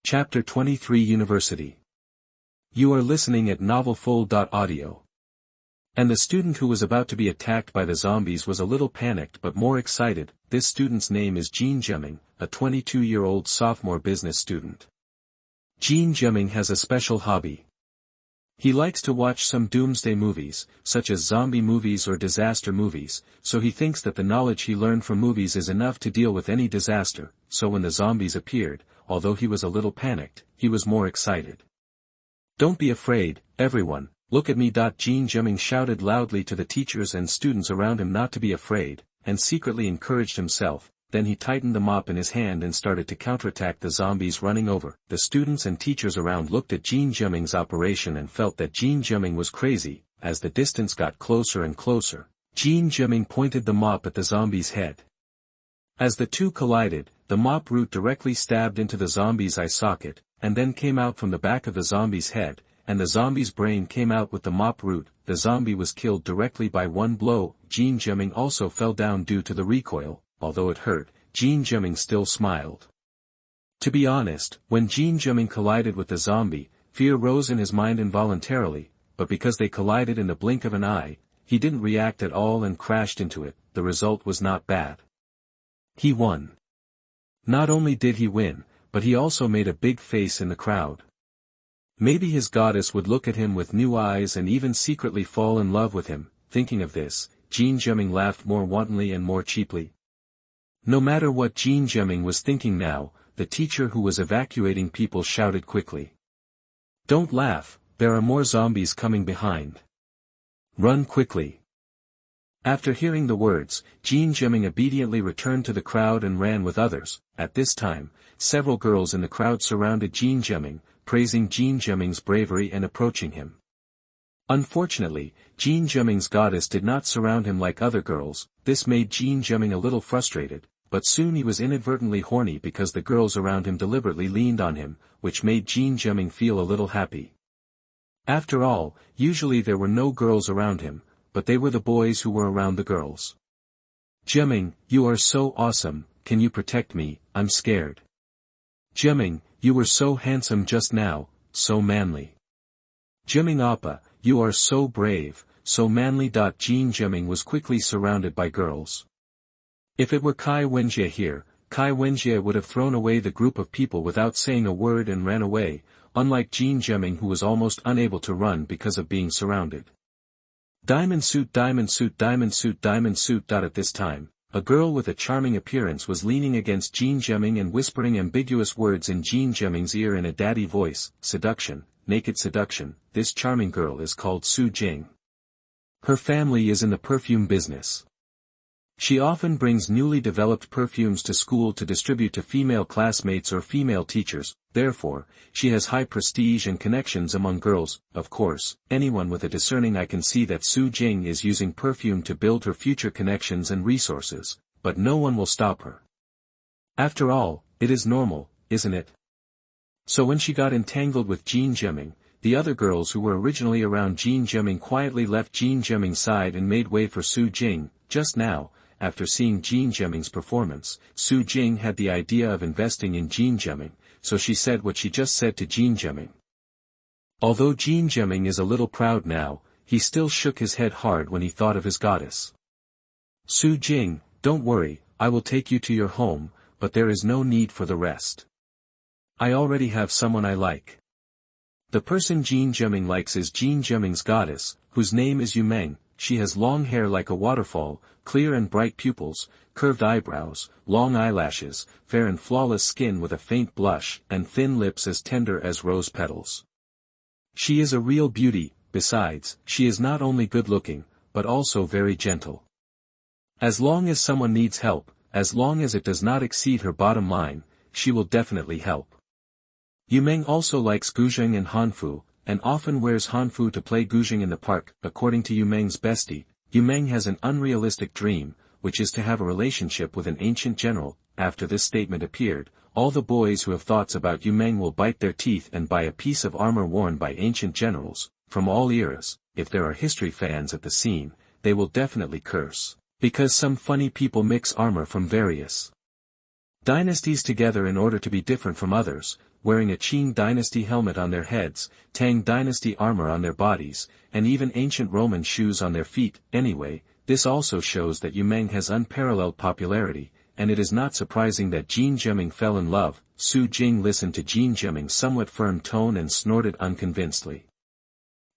Chapter 23 University. You are listening at novelfull.audio. And the student who was about to be attacked by the zombies was a little panicked but more excited. This student's name is Jean Jemming, a 22-year-old sophomore business student. Jean Jemming has a special hobby. He likes to watch some doomsday movies, such as zombie movies or disaster movies, so he thinks that the knowledge he learned from movies is enough to deal with any disaster. So when the zombies appeared, although he was a little panicked, he was more excited. "Don't be afraid, everyone, look at me." Jean Jemming shouted loudly to the teachers and students around him not to be afraid, and secretly encouraged himself. Then he tightened the mop in his hand and started to counterattack the zombies running over. The students and teachers around looked at Jean Jemming's operation and felt that Jean Jemming was crazy. As the distance got closer and closer, Jean Jemming pointed the mop at the zombie's head. As the two collided, the mop root directly stabbed into the zombie's eye socket, and then came out from the back of the zombie's head, and the zombie's brain came out with the mop root. The zombie was killed directly by one blow. Jean Jemming also fell down due to the recoil. Although it hurt, Jean Jemming still smiled. To be honest, when Jean Jemming collided with the zombie, fear rose in his mind involuntarily, but because they collided in the blink of an eye, he didn't react at all and crashed into it. The result was not bad. He won. Not only did he win, but he also made a big face in the crowd. Maybe his goddess would look at him with new eyes and even secretly fall in love with him. Thinking of this, Jean Jemming laughed more wantonly and more cheaply. No matter what Jean Jemming was thinking now, the teacher who was evacuating people shouted quickly. "Don't laugh, there are more zombies coming behind. Run quickly." After hearing the words, Jean Jemming obediently returned to the crowd and ran with others. At this time, several girls in the crowd surrounded Jean Jemming, praising Jean Jemming's bravery and approaching him. Unfortunately, Jean Jemming's goddess did not surround him like other girls. This made Jean Jemming a little frustrated, but soon he was inadvertently horny because the girls around him deliberately leaned on him, which made Jean Jemming feel a little happy. After all, usually there were no girls around him, but they were the boys who were around the girls. "Jemming, you are so awesome, can you protect me? I'm scared." "Jemming, you were so handsome just now, so manly." "Jemming Appa, you are so brave, so manly." Jean Jemming was quickly surrounded by girls. If it were Kai Wenjie here, Kai Wenjie would have thrown away the group of people without saying a word and ran away, unlike Jean Jemming who was almost unable to run because of being surrounded. Diamond suit, diamond suit, diamond suit, diamond suit. At this time, a girl with a charming appearance was leaning against Jean Jemming and whispering ambiguous words in Jean Jemming's ear in a daddy voice. Seduction, naked seduction. This charming girl is called Su Jing. Her family is in the perfume business. She often brings newly developed perfumes to school to distribute to female classmates or female teachers. Therefore, she has high prestige and connections among girls. Of course, anyone with a discerning eye can see that Su Jing is using perfume to build her future connections and resources, but no one will stop her. After all, it is normal, isn't it? So when she got entangled with Jean Jemming, the other girls who were originally around Jean Jemming quietly left Jean Jemming's side and made way for Su Jing. Just now, after seeing Jean Jemming's performance, Su Jing had the idea of investing in Jean Jemming, so she said what she just said to Jean Jemming. Although Jean Jemming is a little proud now, he still shook his head hard when he thought of his goddess. "Su Jing, don't worry, I will take you to your home, but there is no need for the rest. I already have someone I like." The person Jean Jemming likes is Jean Jemming's goddess, whose name is Yumeng. She has long hair like a waterfall, clear and bright pupils, curved eyebrows, long eyelashes, fair and flawless skin with a faint blush, and thin lips as tender as rose petals. She is a real beauty. Besides, she is not only good-looking, but also very gentle. As long as someone needs help, as long as it does not exceed her bottom line, she will definitely help. Yumeng also likes guzheng and hanfu, and often wears hanfu to play guzheng in the park. According to Yumeng's bestie, Yumeng has an unrealistic dream, which is to have a relationship with an ancient general. After this statement appeared, all the boys who have thoughts about Yumeng will bite their teeth and buy a piece of armor worn by ancient generals, from all eras. If there are history fans at the scene, they will definitely curse, because some funny people mix armor from various dynasties together in order to be different from others. wearing a Qing dynasty helmet on their heads, Tang dynasty armor on their bodies, and even ancient Roman shoes on their feet. Anyway, this also shows that Yu Meng has unparalleled popularity, and it is not surprising that Jin Jiaming fell in love. Su Jing listened to Jin Jiaming's somewhat firm tone and snorted unconvincedly.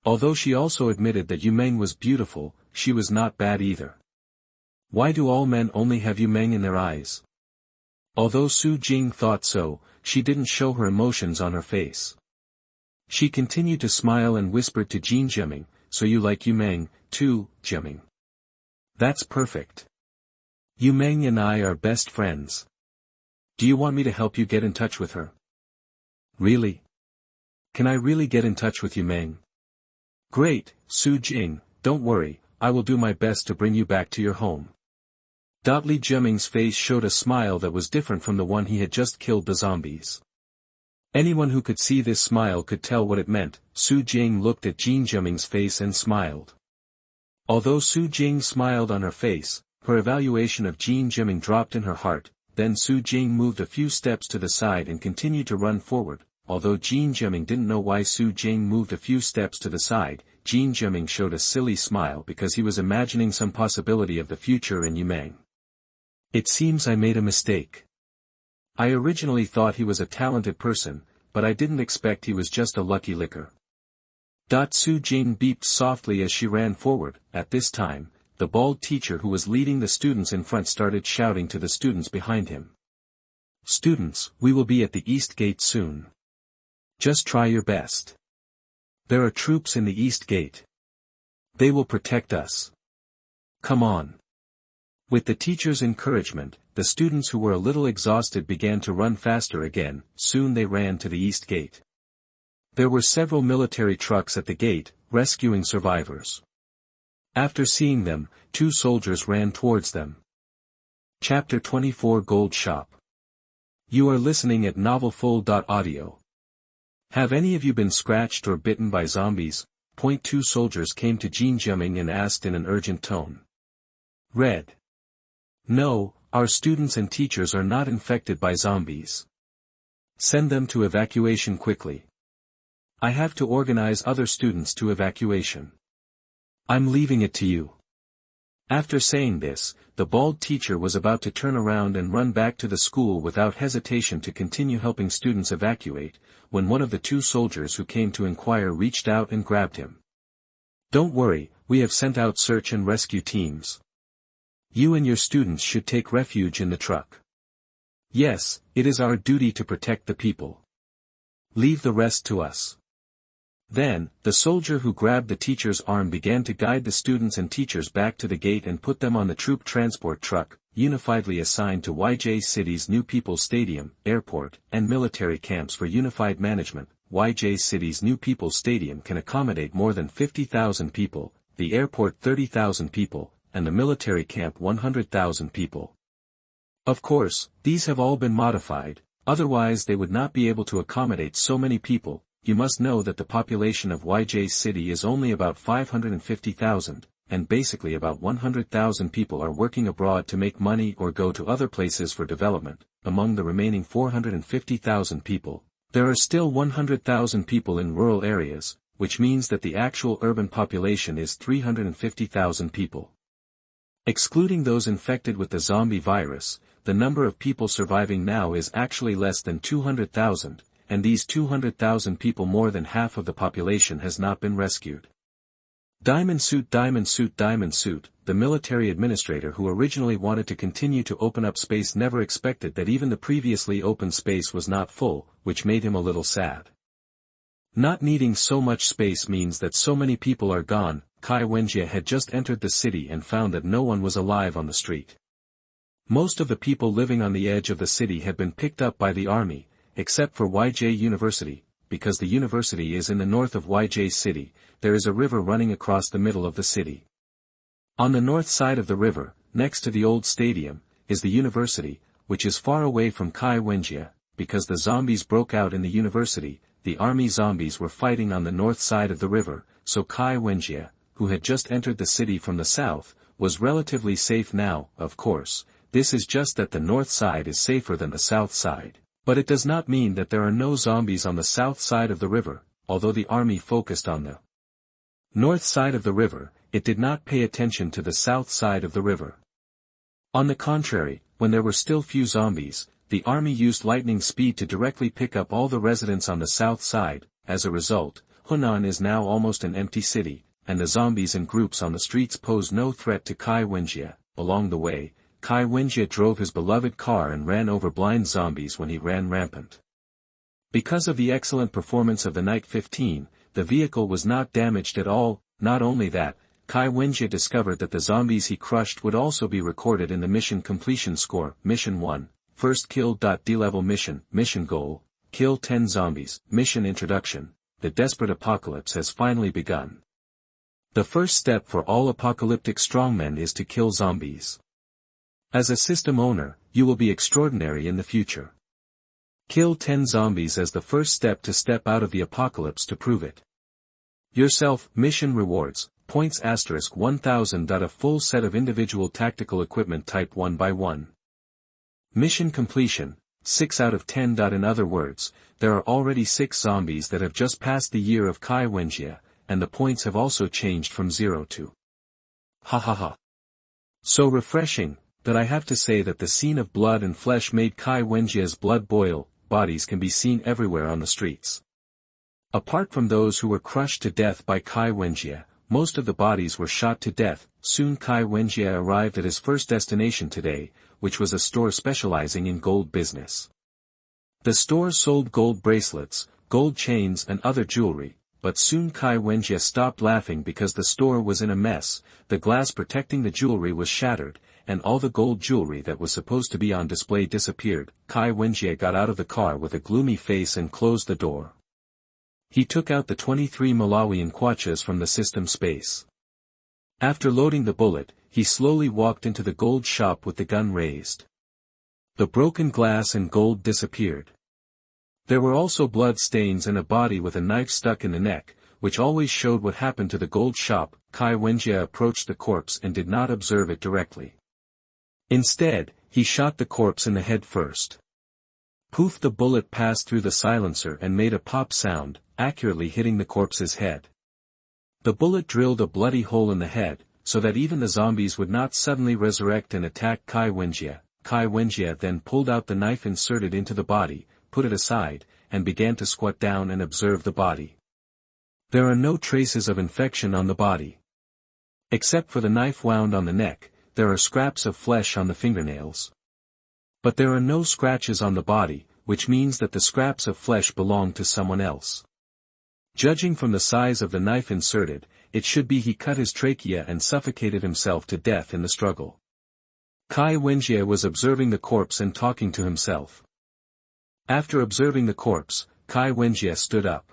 Although she also admitted that Yu Meng was beautiful, she was not bad either. Why do all men only have Yu Meng in their eyes? Although Su Jing thought so, she didn't show her emotions on her face. She continued to smile and whispered to Jin Jiaming, "So you like Yu Meng, too, Jiaming? That's perfect. Yu Meng and I are best friends. Do you want me to help you get in touch with her?" "Really? Can I really get in touch with Yu Meng?" "Great, Su Jing, don't worry, I will do my best to bring you back to your home." Li Jiaming's face showed a smile that was different from the one he had just killed the zombies. Anyone who could see this smile could tell what it meant. Su Jing looked at Jin Jiaming's face and smiled. Although Su Jing smiled on her face, her evaluation of Jin Jiaming dropped in her heart. Then Su Jing moved a few steps to the side and continued to run forward. Although Jin Jiaming didn't know why Su Jing moved a few steps to the side, Jin Jiaming showed a silly smile because he was imagining some possibility of the future in Yu Meng. "It seems I made a mistake. I originally thought he was a talented person, but I didn't expect he was just a lucky licker." Su Jing beeped softly as she ran forward. At this time, the bald teacher who was leading the students in front started shouting to the students behind him. "Students, we will be at the East Gate soon. Just try your best. There are troops in the East Gate. They will protect us. Come on." With the teacher's encouragement, the students who were a little exhausted began to run faster again. Soon they ran to the East Gate. There were several military trucks at the gate, rescuing survivors. After seeing them, 2 soldiers ran towards them. Chapter 24 Gold Shop. You are listening at novelfull.audio. Have any of you been scratched or bitten by zombies? 2 soldiers came to Jin Jiaming and asked in an urgent tone. Red. No, our students and teachers are not infected by zombies. Send them to evacuation quickly. I have to organize other students to evacuation. I'm leaving it to you. After saying this, the bald teacher was about to turn around and run back to the school without hesitation to continue helping students evacuate, when one of the 2 soldiers who came to inquire reached out and grabbed him. Don't worry, we have sent out search and rescue teams. You and your students should take refuge in the truck. Yes, it is our duty to protect the people. Leave the rest to us. Then, the soldier who grabbed the teacher's arm began to guide the students and teachers back to the gate and put them on the troop transport truck, unifiedly assigned to YJ City's New People's Stadium, airport, and military camps for unified management. YJ City's New People's Stadium can accommodate more than 50,000 people, the airport 30,000 people, and the military camp 100,000 people. Of course, these have all been modified, otherwise they would not be able to accommodate so many people. You must know that the population of YJ City is only about 550,000, and basically about 100,000 people are working abroad to make money or go to other places for development. Among the remaining 450,000 people, there are still 100,000 people in rural areas, which means that the actual urban population is 350,000 people. Excluding those infected with the zombie virus, the number of people surviving now is actually less than 200,000. And these 200,000 people, more than half of the population, has not been rescued. Diamond Suit, the military administrator who originally wanted to continue to open up space, never expected that even the previously open space was not full, which made him a little sad. Not needing so much space means that so many people are gone. Kai Wenjie had just entered the city and found that no one was alive on the street. Most of the people living on the edge of the city had been picked up by the army, except for YJ University. Because the university is in the north of YJ City, there is a river running across the middle of the city. On the north side of the river, next to the old stadium, is the university, which is far away from Kai Wenjie. Because the zombies broke out in the university, the army zombies were fighting on the north side of the river, so Kai Wenjie, who had just entered the city from the south, was relatively safe now. Of course, this is just that the north side is safer than the south side. But it does not mean that there are no zombies on the south side of the river, although the army focused on the north side of the river, it did not pay attention to the south side of the river. On the contrary, when there were still few zombies, the army used lightning speed to directly pick up all the residents on the south side. As a result, Hunan is now almost an empty city, and the zombies in groups on the streets pose no threat to Kai Wenjie. Along the way, Kai Wenjie drove his beloved car and ran over blind zombies when he ran rampant. Because of the excellent performance of the Night 15, the vehicle was not damaged at all. Not only that, Kai Wenjie discovered that the zombies he crushed would also be recorded in the mission completion score. Mission 1, First Kill. D-Level Mission. Mission Goal, Kill 10 Zombies. Mission Introduction, the desperate apocalypse has finally begun. The first step for all apocalyptic strongmen is to kill zombies. As a system owner, you will be extraordinary in the future. Kill 10 zombies as the first step to step out of the apocalypse to prove it. Yourself. Mission Rewards, Points * 1000. A full set of individual tactical equipment type 1 by 1. Mission Completion, 6 out of 10. In other words, there are already 6 zombies that have just passed the year of Kai Wenjie, and the points have also changed from 0 to. Ha ha ha. So refreshing, that I have to say that the scene of blood and flesh made Kai Wenjie's blood boil. Bodies can be seen everywhere on the streets. Apart from those who were crushed to death by Kai Wenjie, most of the bodies were shot to death. Soon Kai Wenjie arrived at his first destination today, which was a store specializing in gold business. The store sold gold bracelets, gold chains and other jewelry, but soon Kai Wenjie stopped laughing because the store was in a mess. The glass protecting the jewelry was shattered, and all the gold jewelry that was supposed to be on display disappeared. Kai Wenjie got out of the car with a gloomy face and closed the door. He took out the 23 Malawian kwachas from the system space. After loading the bullet, he slowly walked into the gold shop with the gun raised. The broken glass and gold disappeared. There were also blood stains and a body with a knife stuck in the neck, which always showed what happened to the gold shop. Kai Wenjie approached the corpse and did not observe it directly. Instead, he shot the corpse in the head first. Poof! The bullet passed through the silencer and made a pop sound, accurately hitting the corpse's head. The bullet drilled a bloody hole in the head, so that even the zombies would not suddenly resurrect and attack Kai Wenjie. Kai Wenjie then pulled out the knife inserted into the body, put it aside, and began to squat down and observe the body. There are no traces of infection on the body. Except for the knife wound on the neck, there are scraps of flesh on the fingernails. But there are no scratches on the body, which means that the scraps of flesh belong to someone else. Judging from the size of the knife inserted, it should be he cut his trachea and suffocated himself to death in the struggle. Kai Wenjie was observing the corpse and talking to himself. After observing the corpse, Kai Wenjie stood up.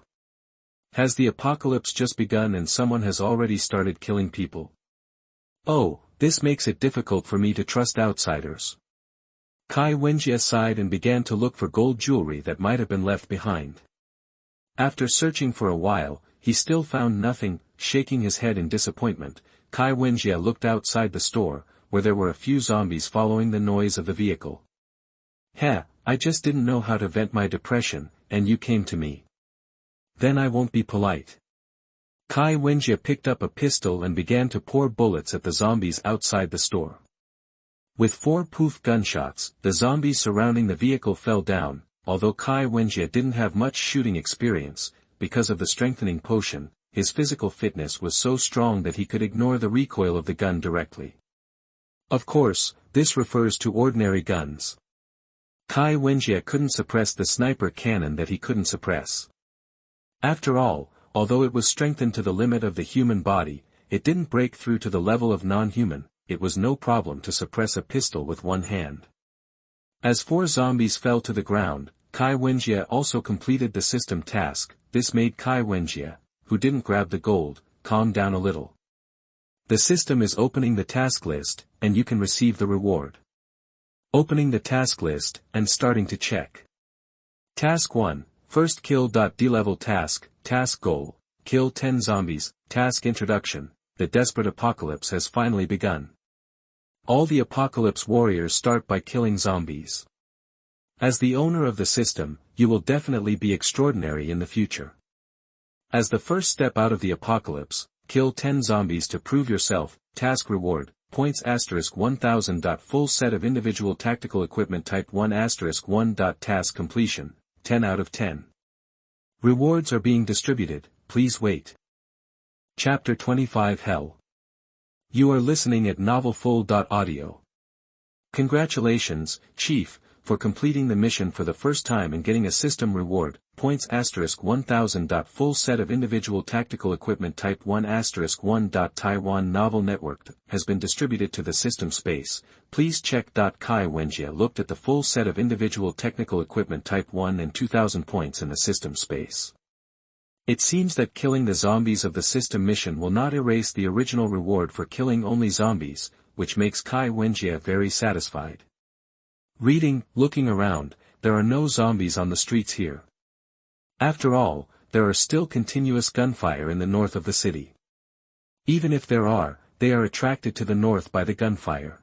Has the apocalypse just begun and someone has already started killing people? Oh, this makes it difficult for me to trust outsiders. Kai Wenjie sighed and began to look for gold jewelry that might have been left behind. After searching for a while, he still found nothing. Shaking his head in disappointment, Kai Wenjie looked outside the store, where there were a few zombies following the noise of the vehicle. Heh, I just didn't know how to vent my depression, and you came to me. Then I won't be polite. Kai Wenjie picked up a pistol and began to pour bullets at the zombies outside the store. With 4 poof gunshots, the zombies surrounding the vehicle fell down. Although Kai Wenjie didn't have much shooting experience, because of the strengthening potion, his physical fitness was so strong that he could ignore the recoil of the gun directly. Of course, this refers to ordinary guns. Kai Wenjie couldn't suppress the sniper cannon that he couldn't suppress. After all, although it was strengthened to the limit of the human body, it didn't break through to the level of non-human. It was no problem to suppress a pistol with one hand. As 4 zombies fell to the ground, Kai Wenjie also completed the system task. This made Kai Wenjie, who didn't grab the gold, calm down a little. The system is opening the task list, and you can receive the reward. Opening the task list, and starting to check. Task 1, First Kill. D-Level Task, Task Goal, Kill 10 Zombies. Task Introduction, the desperate apocalypse has finally begun. All the apocalypse warriors start by killing zombies. As the owner of the system, you will definitely be extraordinary in the future. As the first step out of the apocalypse, kill 10 zombies to prove yourself. Task reward, points *1000. Full set of individual tactical equipment type 1 *1. Task completion, 10 out of 10. Rewards are being distributed, please wait. Chapter 25 Hell. You are listening at novelfull.audio. Congratulations, Chief, for completing the mission for the first time and getting a system reward, points *1000. Full set of individual tactical equipment type 1 *1. Taiwan Novel Network has been distributed to the system space. Please check. Kai Wenjie looked at the full set of individual technical equipment type 1 and 2000 points in the system space. It seems that killing the zombies of the system mission will not erase the original reward for killing only zombies, which makes Kai Wenjie very satisfied. Looking around, there are no zombies on the streets here. After all, there are still continuous gunfire in the north of the city. Even if there are, they are attracted to the north by the gunfire.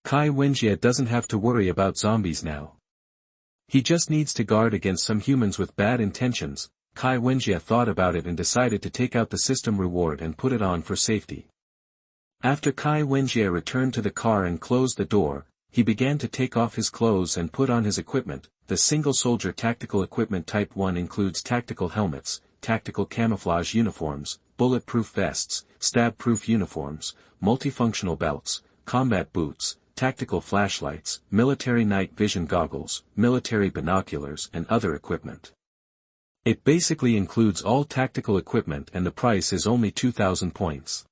Kai Wenjie doesn't have to worry about zombies now. He just needs to guard against some humans with bad intentions. Kai Wenjie thought about it and decided to take out the system reward and put it on for safety. After Kai Wenjie returned to the car and closed the door, he began to take off his clothes and put on his equipment. The single soldier tactical equipment type 1 includes tactical helmets, tactical camouflage uniforms, bulletproof vests, stab-proof uniforms, multifunctional belts, combat boots, tactical flashlights, military night vision goggles, military binoculars and other equipment. It basically includes all tactical equipment and the price is only 2,000 points.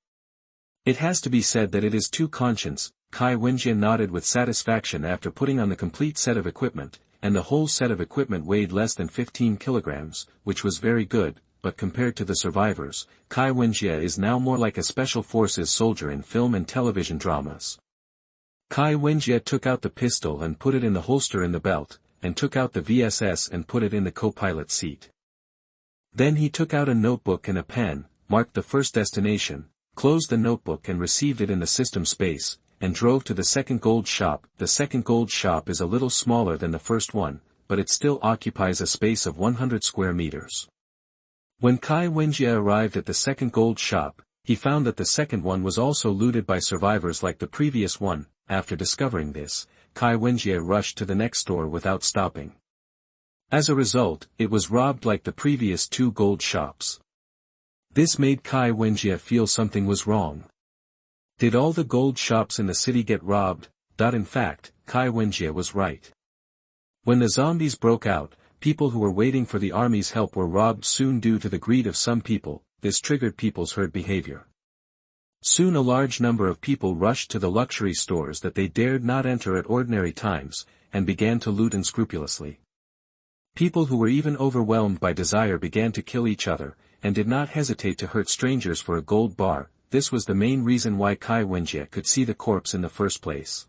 It has to be said that it is too conscious. Kai Wenjie nodded with satisfaction after putting on the complete set of equipment, and the whole set of equipment weighed less than 15 kilograms, which was very good, but compared to the survivors, Kai Wenjie is now more like a special forces soldier in film and television dramas. Kai Wenjie took out the pistol and put it in the holster in the belt, and took out the VSS and put it in the co-pilot's seat. Then he took out a notebook and a pen, marked the first destination, closed the notebook and received it in the system space, and drove to the second gold shop. The second gold shop is a little smaller than the first one, but it still occupies a space of 100 square meters. When Kai Wenjie arrived at the second gold shop, he found that the second one was also looted by survivors like the previous one. After discovering this, Kai Wenjie rushed to the next store without stopping. As a result, it was robbed like the previous two gold shops. This made Kai Wenjie feel something was wrong. Did all the gold shops in the city get robbed? In fact, Kai Wenjie was right. When the zombies broke out, people who were waiting for the army's help were robbed soon due to the greed of some people. This triggered people's herd behavior. Soon a large number of people rushed to the luxury stores that they dared not enter at ordinary times, and began to loot unscrupulously. People who were even overwhelmed by desire began to kill each other, and did not hesitate to hurt strangers for a gold bar. This was the main reason why Kai Wenjie could see the corpse in the first place.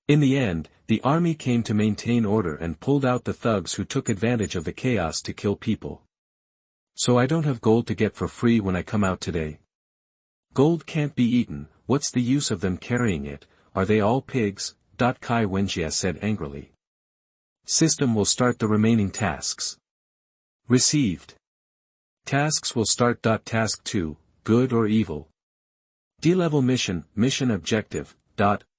In the end, the army came to maintain order and pulled out the thugs who took advantage of the chaos to kill people. So I don't have gold to get for free when I come out today. Gold can't be eaten, what's the use of them carrying it? Are they all pigs? Kai Wenjie said angrily. System will start the remaining tasks. Received. Tasks will start. Task 2, good or evil. D-level mission objective.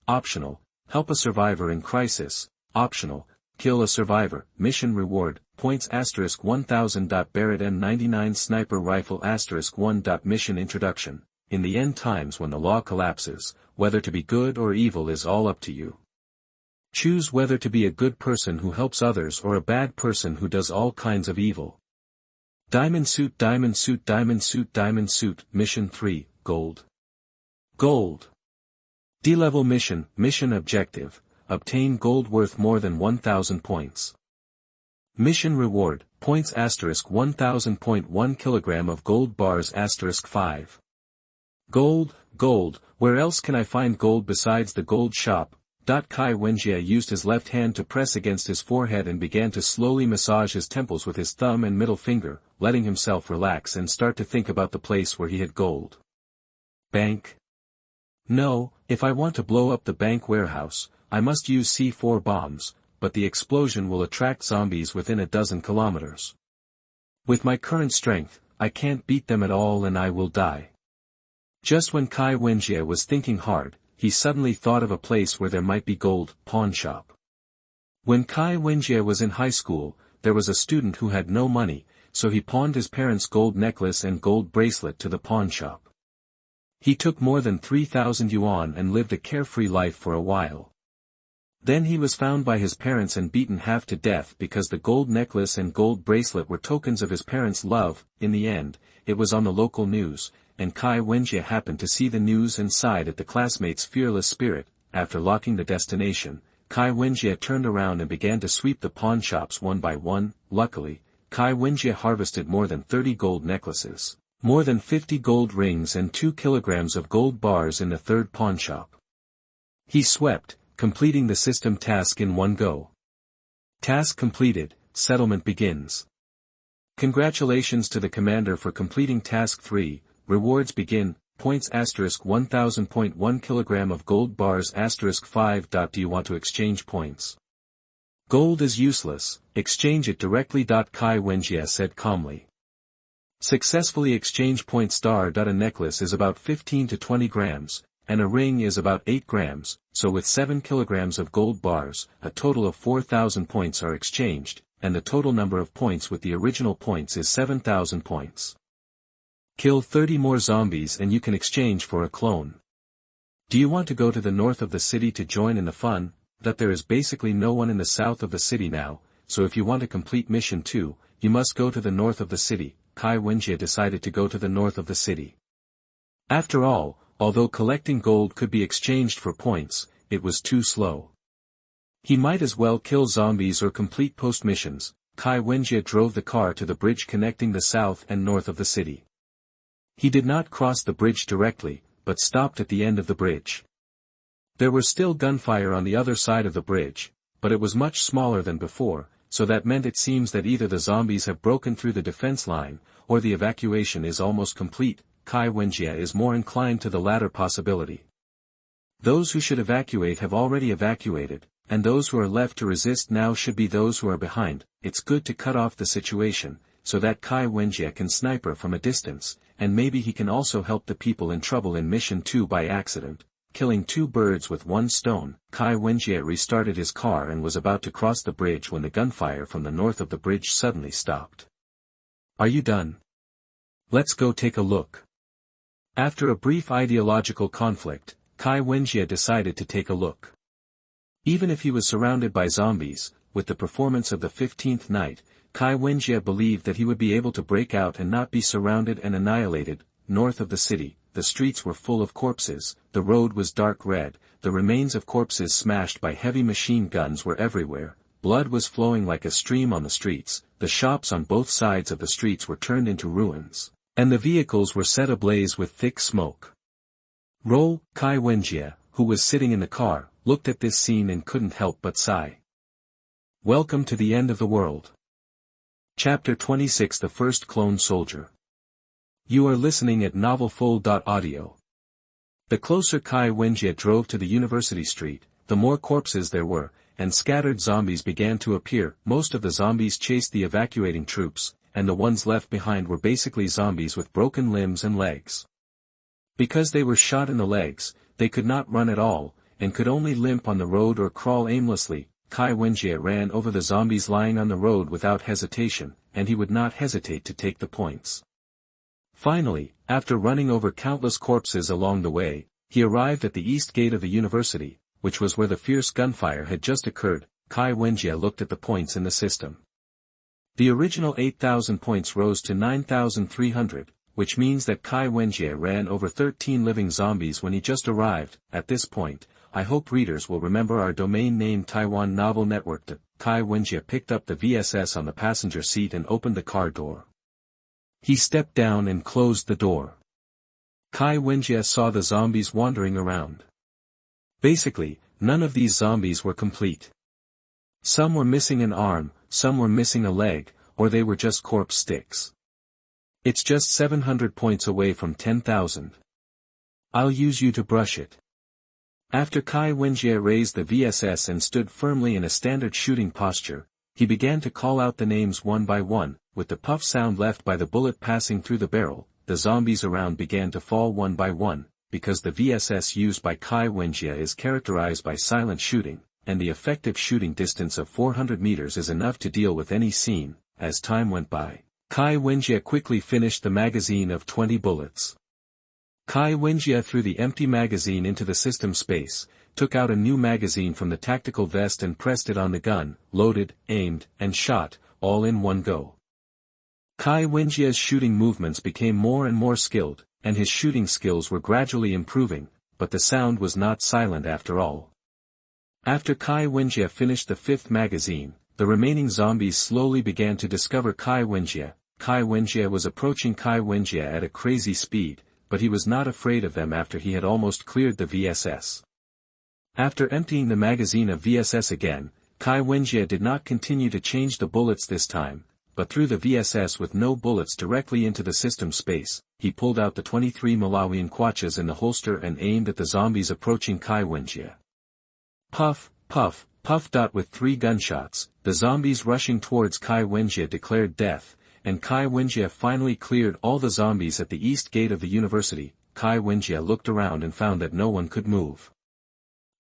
Optional, help a survivor in crisis. Optional, kill a survivor. Mission reward, points *1000. Barrett M99 sniper rifle *1. Mission introduction. In the end times when the law collapses, whether to be good or evil is all up to you. Choose whether to be a good person who helps others or a bad person who does all kinds of evil. Diamond suit. Mission 3, gold. Gold. D-level mission objective, obtain gold worth more than 1,000 points. Mission reward, points *1000. 1 kilogram of gold bars *5. Gold, where else can I find gold besides the gold shop? Kai Wenjie used his left hand to press against his forehead and began to slowly massage his temples with his thumb and middle finger, letting himself relax and start to think about the place where he had gold. Bank? No, if I want to blow up the bank warehouse, I must use C4 bombs, but the explosion will attract zombies within a dozen kilometers. With my current strength, I can't beat them at all and I will die. Just when Kai Wenjie was thinking hard, he suddenly thought of a place where there might be gold, pawn shop. When Kai Wenjie was in high school, there was a student who had no money, so he pawned his parents' gold necklace and gold bracelet to the pawn shop. He took more than 3,000 yuan and lived a carefree life for a while. Then he was found by his parents and beaten half to death because the gold necklace and gold bracelet were tokens of his parents' love. In the end, it was on the local news, and Kai Wenjie happened to see the news and sighed at the classmates' fearless spirit. After locking the destination, Kai Wenjie turned around and began to sweep the pawn shops one by one. Luckily, Kai Wenjie harvested more than 30 gold necklaces, more than 50 gold rings and 2 kilograms of gold bars in the third pawn shop. He swept, completing the system task in one go. Task completed, settlement begins. Congratulations to the commander for completing task 3, rewards begin, points * 1000.1 kilogram of gold bars * 5. Do you want to exchange points? Gold is useless, exchange it directly. Kai Wenjie said calmly. Successfully exchange points. A necklace is about 15 to 20 grams, and a ring is about 8 grams, so with 7 kilograms of gold bars, a total of 4,000 points are exchanged, and the total number of points with the original points is 7,000 points. Kill 30 more zombies and you can exchange for a clone. Do you want to go to the north of the city to join in the fun? That there is basically no one in the south of the city now, so if you want to complete mission 2, you must go to the north of the city. Kai Wenjie decided to go to the north of the city. After all, although collecting gold could be exchanged for points, it was too slow. He might as well kill zombies or complete post missions. Kai Wenjie drove the car to the bridge connecting the south and north of the city. He did not cross the bridge directly, but stopped at the end of the bridge. There was still gunfire on the other side of the bridge, but it was much smaller than before, so that meant it seems that either the zombies have broken through the defense line, or the evacuation is almost complete. Kai Wenjie is more inclined to the latter possibility. Those who should evacuate have already evacuated, and those who are left to resist now should be those who are behind. It's good to cut off the situation, so that Kai Wenjie can sniper from a distance, and maybe he can also help the people in trouble in mission 2 by accident. Killing 2 birds with 1 stone, Kai Wenjie restarted his car and was about to cross the bridge when the gunfire from the north of the bridge suddenly stopped. Are you done? Let's go take a look. After a brief ideological conflict, Kai Wenjie decided to take a look. Even if he was surrounded by zombies, with the performance of the 15th night, Kai Wenjie believed that he would be able to break out and not be surrounded and annihilated. North of the city, the streets were full of corpses, the road was dark red, the remains of corpses smashed by heavy machine guns were everywhere, blood was flowing like a stream on the streets, the shops on both sides of the streets were turned into ruins, and the vehicles were set ablaze with thick smoke. Kai Wenjie, who was sitting in the car, looked at this scene and couldn't help but sigh. Welcome to the end of the world. Chapter 26 The First Clone Soldier. You are listening at MTnovel. The closer Kai Wenjie drove to the University Street, the more corpses there were, and scattered zombies began to appear. Most of the zombies chased the evacuating troops, and the ones left behind were basically zombies with broken limbs and legs. Because they were shot in the legs, they could not run at all, and could only limp on the road or crawl aimlessly. Kai Wenjie ran over the zombies lying on the road without hesitation, and he would not hesitate to take the points. Finally, after running over countless corpses along the way, he arrived at the east gate of the university, which was where the fierce gunfire had just occurred. Kai Wenjie looked at the points in the system. The original 8,000 points rose to 9,300, which means that Kai Wenjie ran over 13 living zombies when he just arrived. At this point, I hope readers will remember our domain name Taiwan Novel Network. Kai Wenjie picked up the VSS on the passenger seat and opened the car door. He stepped down and closed the door. Kai Wenjie saw the zombies wandering around. Basically, none of these zombies were complete. Some were missing an arm, some were missing a leg, or they were just corpse sticks. It's just 700 points away from 10,000. I'll use you to brush it. After Kai Wenjie raised the VSS and stood firmly in a standard shooting posture, he began to call out the names one by one. With the puff sound left by the bullet passing through the barrel, the zombies around began to fall one by one, because the VSS used by Kai Wenjie is characterized by silent shooting, and the effective shooting distance of 400 meters is enough to deal with any scene. As time went by, Kai Wenjie quickly finished the magazine of 20 bullets. Kai Wenjie threw the empty magazine into the system space, took out a new magazine from the tactical vest and pressed it on the gun, loaded, aimed, and shot, all in one go. Kai Wenjie's shooting movements became more and more skilled, and his shooting skills were gradually improving, but the sound was not silent after all. After Kai Wenjie finished the fifth magazine, the remaining zombies slowly began to discover Kai Wenjie. Kai Wenjie was approaching Kai Wenjie at a crazy speed, but he was not afraid of them after he had almost cleared the VSS. After emptying the magazine of VSS again, Kai Wenjie did not continue to change the bullets this time, but threw the VSS with no bullets directly into the system space. He pulled out the 23 Malawian kwachas in the holster and aimed at the zombies approaching Kai Wenjie. Puff, puff, puff. With 3 gunshots, the zombies rushing towards Kai Wenjie declared death, and Kai Wenjie finally cleared all the zombies at the east gate of the university. Kai Wenjie looked around and found that no one could move.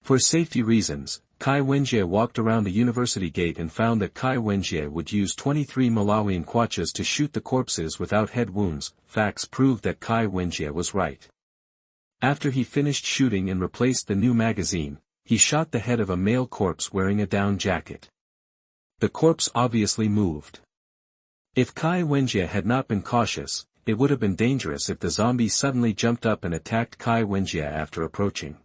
For safety reasons, Kai Wenjie walked around the university gate and found that Kai Wenjie would use 23 Malawian kwachas to shoot the corpses without head wounds. Facts proved that Kai Wenjie was right. After he finished shooting and replaced the new magazine, he shot the head of a male corpse wearing a down jacket. The corpse obviously moved. If Kai Wenjie had not been cautious, it would have been dangerous if the zombie suddenly jumped up and attacked Kai Wenjie after approaching.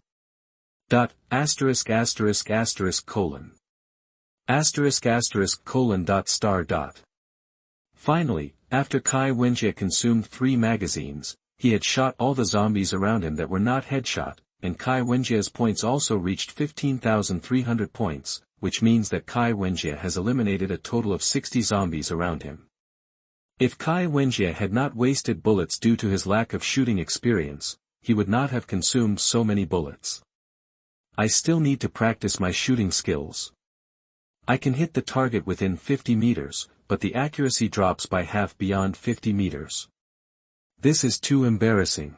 Asterisk asterisk asterisk colon. Asterisk asterisk colon dot star dot. Finally, after Kai Wenjie consumed 3 magazines, he had shot all the zombies around him that were not headshot, and Kai Wenjie's points also reached 15,300 points, which means that Kai Wenjie has eliminated a total of 60 zombies around him. If Kai Wenjie had not wasted bullets due to his lack of shooting experience, he would not have consumed so many bullets. I still need to practice my shooting skills. I can hit the target within 50 meters, but the accuracy drops by half beyond 50 meters. This is too embarrassing.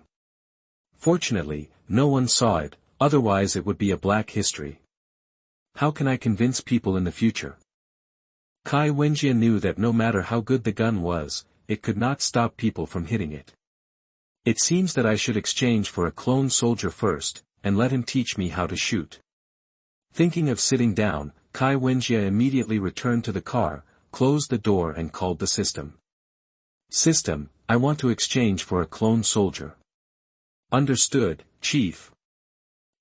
Fortunately, no one saw it, otherwise it would be a black history. How can I convince people in the future? Kai Wenjie knew that no matter how good the gun was, it could not stop people from hitting it. It seems that I should exchange for a clone soldier first, and let him teach me how to shoot. Thinking of sitting down, Kai Wenjie immediately returned to the car, closed the door and called the system. System, I want to exchange for a clone soldier. Understood, Chief.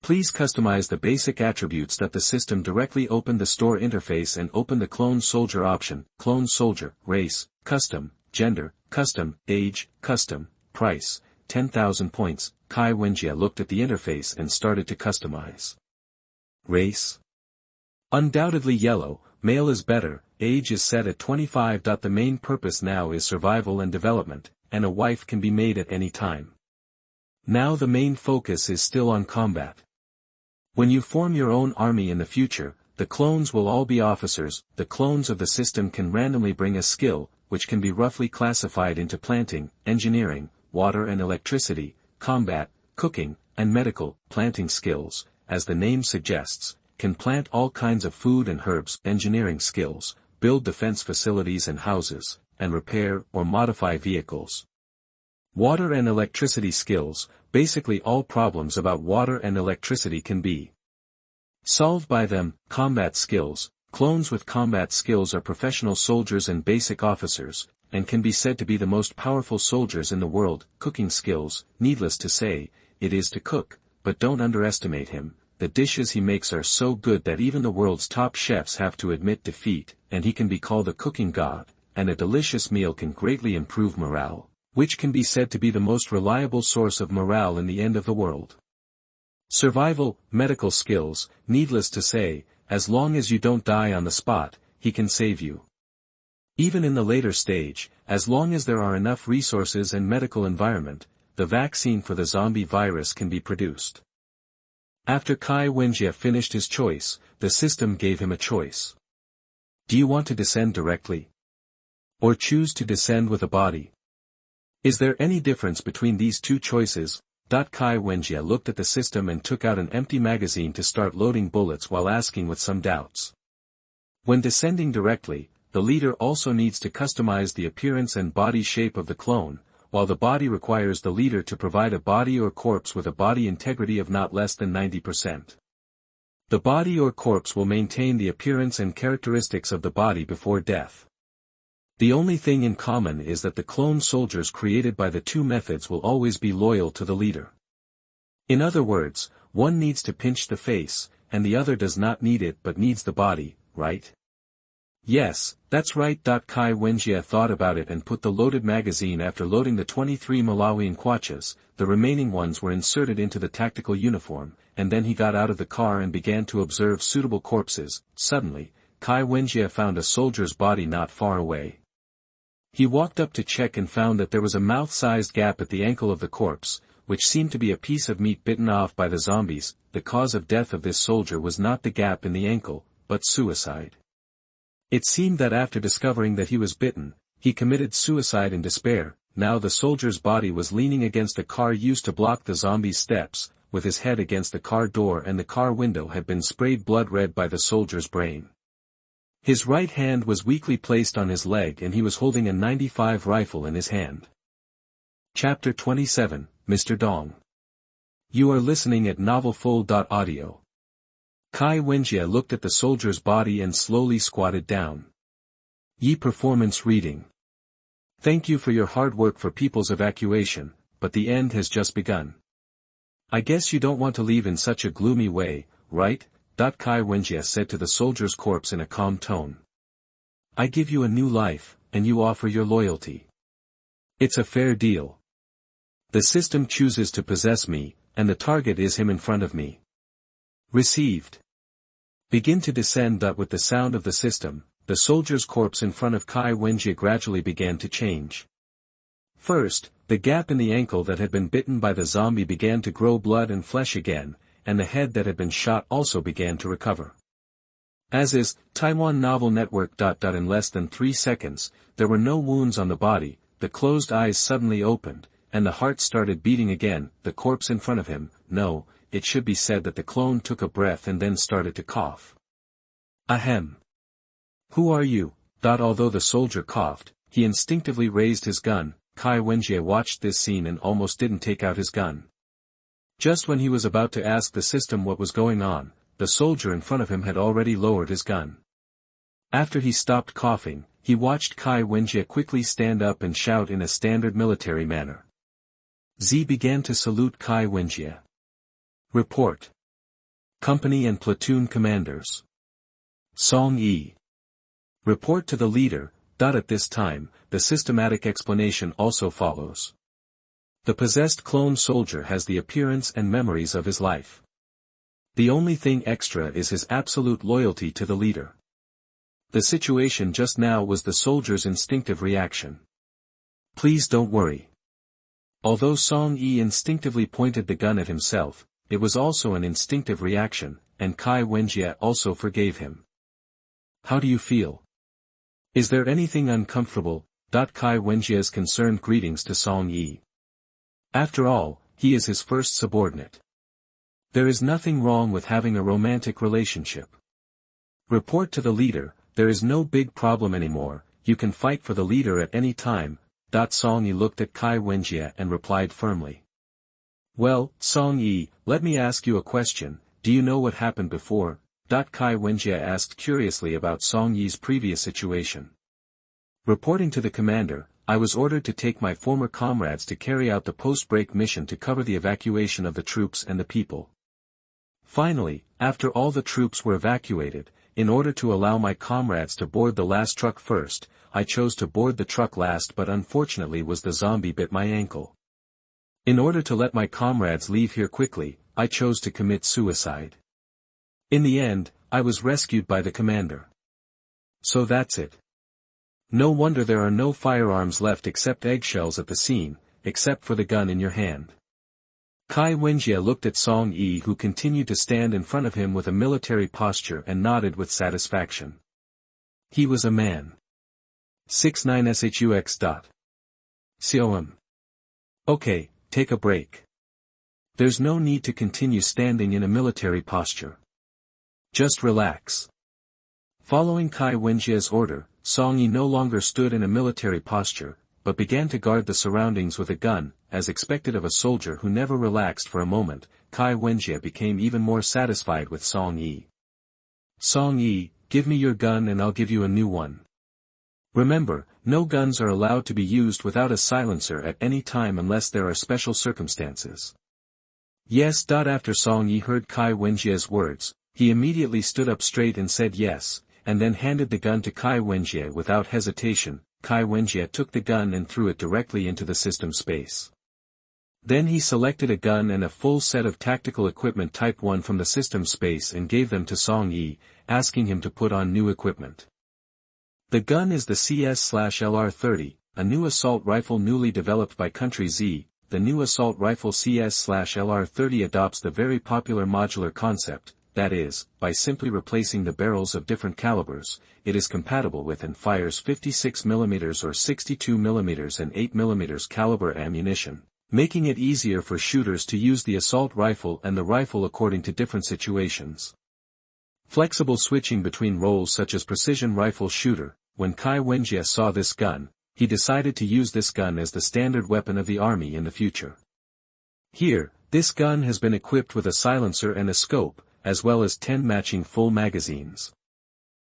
Please customize the basic attributes. The system directly opened the store interface and opened the clone soldier option. Clone soldier, race, custom, gender, custom, age, custom, price, 10,000 points. Kai Wenjie looked at the interface and started to customize. Race? Undoubtedly yellow, male is better, age is set at 25. The main purpose now is survival and development, and a wife can be made at any time. Now the main focus is still on combat. When you form your own army in the future, the clones will all be officers. The clones of the system can randomly bring a skill, which can be roughly classified into planting, engineering, water and electricity, combat, cooking, and medical. Planting skills, as the name suggests, can plant all kinds of food and herbs. Engineering skills, build defense facilities and houses, and repair or modify vehicles. Water and electricity skills, basically all problems about water and electricity can be solved by them. Combat skills, clones with combat skills are professional soldiers and basic officers, and can be said to be the most powerful soldiers in the world. Cooking skills, needless to say, it is to cook, but don't underestimate him. The dishes he makes are so good that even the world's top chefs have to admit defeat, and he can be called a cooking god, and a delicious meal can greatly improve morale, which can be said to be the most reliable source of morale in the end of the world. Survival, medical skills, needless to say, as long as you don't die on the spot, he can save you. Even in the later stage, as long as there are enough resources and medical environment, the vaccine for the zombie virus can be produced. After Kai Wenjie finished his choice, the system gave him a choice. Do you want to descend directly? Or choose to descend with a body? Is there any difference between these two choices? Kai Wenjie looked at the system and took out an empty magazine to start loading bullets while asking with some doubts. When descending directly, the leader also needs to customize the appearance and body shape of the clone, while the body requires the leader to provide a body or corpse with a body integrity of not less than 90%. The body or corpse will maintain the appearance and characteristics of the body before death. The only thing in common is that the clone soldiers created by the two methods will always be loyal to the leader. In other words, one needs to pinch the face, and the other does not need it but needs the body, right? Yes, that's right. Kai Wenjie thought about it and put the loaded magazine after loading the 23 Malawian kwaches. The remaining ones were inserted into the tactical uniform, and then he got out of the car and began to observe suitable corpses. Suddenly, Kai Wenjie found a soldier's body not far away. He walked up to check and found that there was a mouth-sized gap at the ankle of the corpse, which seemed to be a piece of meat bitten off by the zombies. The cause of death of this soldier was not the gap in the ankle, but suicide. It seemed that after discovering that he was bitten, he committed suicide in despair. Now the soldier's body was leaning against a car used to block the zombies' steps, with his head against the car door, and the car window had been sprayed blood red by the soldier's brain. His right hand was weakly placed on his leg and he was holding a 95 rifle in his hand. Chapter 27, Mr. Dong. You are listening at novelfull.audio. Kai Wenjie looked at the soldier's body and slowly squatted down. Yi performance reading. Thank you for your hard work for people's evacuation, but the end has just begun. I guess you don't want to leave in such a gloomy way, right? Kai Wenjie said to the soldier's corpse in a calm tone. I give you a new life, and you offer your loyalty. It's a fair deal. The system chooses to possess me, and the target is him in front of me. Received. Begin to descend. With the sound of the system, the soldier's corpse in front of Kai Wenjie gradually began to change. First, the gap in the ankle that had been bitten by the zombie began to grow blood and flesh again, and the head that had been shot also began to recover. As is, Taiwan Novel Network. In less than 3 seconds, there were no wounds on the body, the closed eyes suddenly opened, and the heart started beating again. The corpse in front of him, no, it should be said that the clone took a breath and then started to cough. Ahem. Who are you? Although the soldier coughed, he instinctively raised his gun. Kai Wenjie watched this scene and almost didn't take out his gun. Just when he was about to ask the system what was going on, the soldier in front of him had already lowered his gun. After he stopped coughing, he watched Kai Wenjie quickly stand up and shout in a standard military manner. Z began to salute Kai Wenjie. Report. Company and platoon commanders. Song Yi. Report to the leader. At this time, the systematic explanation also follows. The possessed clone soldier has the appearance and memories of his life. The only thing extra is his absolute loyalty to the leader. The situation just now was the soldier's instinctive reaction. Please don't worry. Although Song Yi instinctively pointed the gun at himself, it was also an instinctive reaction, and Kai Wenjie also forgave him. How do you feel? Is there anything uncomfortable? Kai Wenjie's concerned greetings to Song Yi. After all, he is his first subordinate. There is nothing wrong with having a romantic relationship. Report to the leader. There is no big problem anymore, you can fight for the leader at any time. Song Yi looked at Kai Wenjie and replied firmly. Well, Song Yi, let me ask you a question, do you know what happened before? Kai Wenjie asked curiously about Song Yi's previous situation. Reporting to the commander, I was ordered to take my former comrades to carry out the post-break mission to cover the evacuation of the troops and the people. Finally, after all the troops were evacuated, in order to allow my comrades to board the last truck first, I chose to board the truck last, but unfortunately the zombie bit my ankle. In order to let my comrades leave here quickly, I chose to commit suicide. In the end, I was rescued by the commander. So that's it. No wonder there are no firearms left except eggshells at the scene, except for the gun in your hand. Kai Wenjie looked at Song Yi, who continued to stand in front of him with a military posture, and nodded with satisfaction. He was a man. 69shux. Com. Okay, take a break. There's no need to continue standing in a military posture. Just relax. Following Kai Wenjie's order, Song Yi no longer stood in a military posture, but began to guard the surroundings with a gun. As expected of a soldier who never relaxed for a moment, Kai Wenjie became even more satisfied with Song Yi. Song Yi, give me your gun and I'll give you a new one. Remember, no guns are allowed to be used without a silencer at any time unless there are special circumstances. Yes. After Song Yi heard Kai Wenjie's words, he immediately stood up straight and said yes, and then handed the gun to Kai Wenjie without hesitation. Kai Wenjie took the gun and threw it directly into the system space. Then he selected a gun and a full set of tactical equipment Type 1 from the system space and gave them to Song Yi, asking him to put on new equipment. The gun is the CS/LR-30, a new assault rifle newly developed by Country Z. The new assault rifle CS/LR-30 adopts the very popular modular concept, that is, by simply replacing the barrels of different calibers, it is compatible with and fires 56mm or 62mm and 8mm caliber ammunition, making it easier for shooters to use the assault rifle and the rifle according to different situations. Flexible switching between roles such as precision rifle shooter. When Kai Wenjie saw this gun, he decided to use this gun as the standard weapon of the army in the future. Here, this gun has been equipped with a silencer and a scope, as well as 10 matching full magazines.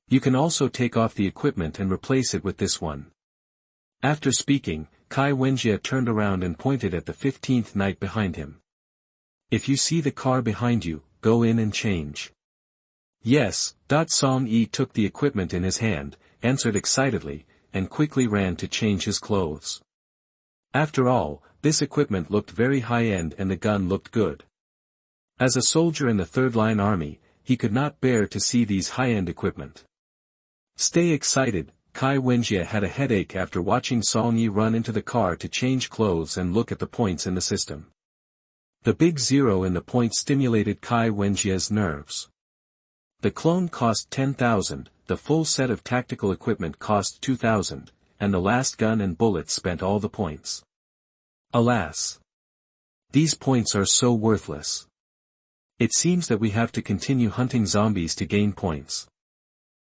You can also take off the equipment and replace it with this one. After speaking, Kai Wenjie turned around and pointed at the 15th knight behind him. If you see the car behind you, go in and change. Yes. Song Yi took the equipment in his hand, answered excitedly, and quickly ran to change his clothes. After all, this equipment looked very high-end and the gun looked good. As a soldier in the Third Line Army, he could not bear to see these high-end equipment. Stay excited. Kai Wenjie had a headache after watching Song Yi run into the car to change clothes and look at the points in the system. The big zero in the points stimulated Kai Wenjie's nerves. The clone cost 10,000, the full set of tactical equipment cost 2,000, and the last gun and bullets spent all the points. Alas! These points are so worthless. It seems that we have to continue hunting zombies to gain points.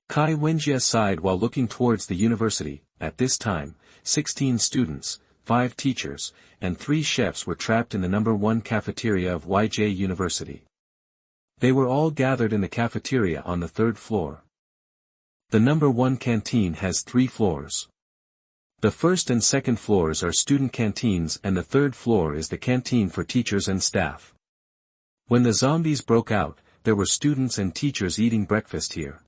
Kai Wenjie sighed while looking towards the university. At this time, 16 students, 5 teachers, and 3 chefs were trapped in the No. 1 cafeteria of YJ University. They were all gathered in the cafeteria on the 3rd floor. The No. 1 canteen has 3 floors. The first and second floors are student canteens and the 3rd floor is the canteen for teachers and staff. When the zombies broke out, there were students and teachers eating breakfast here.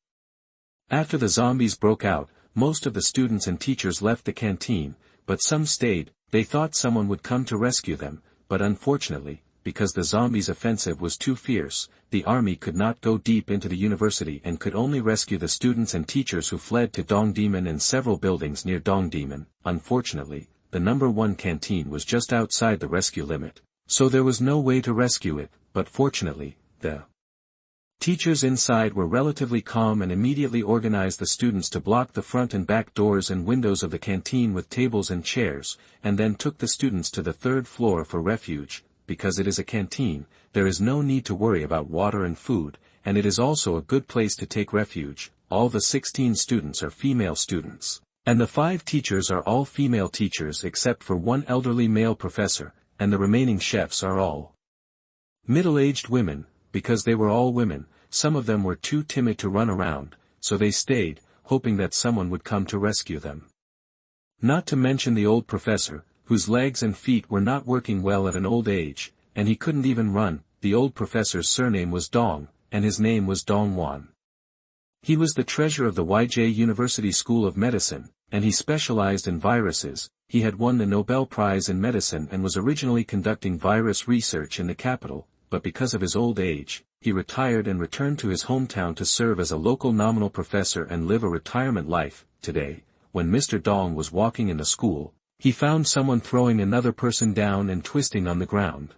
After the zombies broke out, most of the students and teachers left the canteen, but some stayed. They thought someone would come to rescue them, but unfortunately, because the zombies' offensive was too fierce, the army could not go deep into the university and could only rescue the students and teachers who fled to Dongdaemun and several buildings near Dongdaemun. Unfortunately, the No. 1 canteen was just outside the rescue limit, so there was no way to rescue it, but fortunately, the teachers inside were relatively calm and immediately organized the students to block the front and back doors and windows of the canteen with tables and chairs, and then took the students to the 3rd floor for refuge. Because it is a canteen, there is no need to worry about water and food, and it is also a good place to take refuge. All the 16 students are female students, and the 5 teachers are all female teachers except for one elderly male professor, and the remaining chefs are all middle-aged women. Because they were all women, some of them were too timid to run around, so they stayed, hoping that someone would come to rescue them. Not to mention the old professor, whose legs and feet were not working well at an old age, and he couldn't even run. The old professor's surname was Dong, and his name was Dongwan. He was the treasurer of the YJ University School of Medicine, and he specialized in viruses. He had won the Nobel Prize in Medicine and was originally conducting virus research in the capital, but because of his old age, he retired and returned to his hometown to serve as a local nominal professor and live a retirement life. Today, when Mr. Dong was walking in the school, he found someone throwing another person down and twisting on the ground.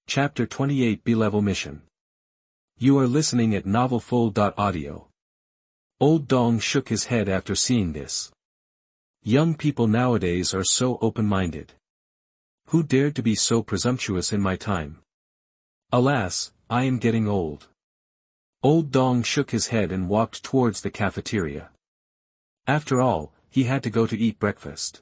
Chapter 28 B-Level Mission. You are listening at novelfull.audio. Old Dong shook his head after seeing this. Young people nowadays are so open-minded. Who dared to be so presumptuous in my time? Alas, I am getting old. Old Dong shook his head and walked towards the cafeteria. After all, he had to go to eat breakfast.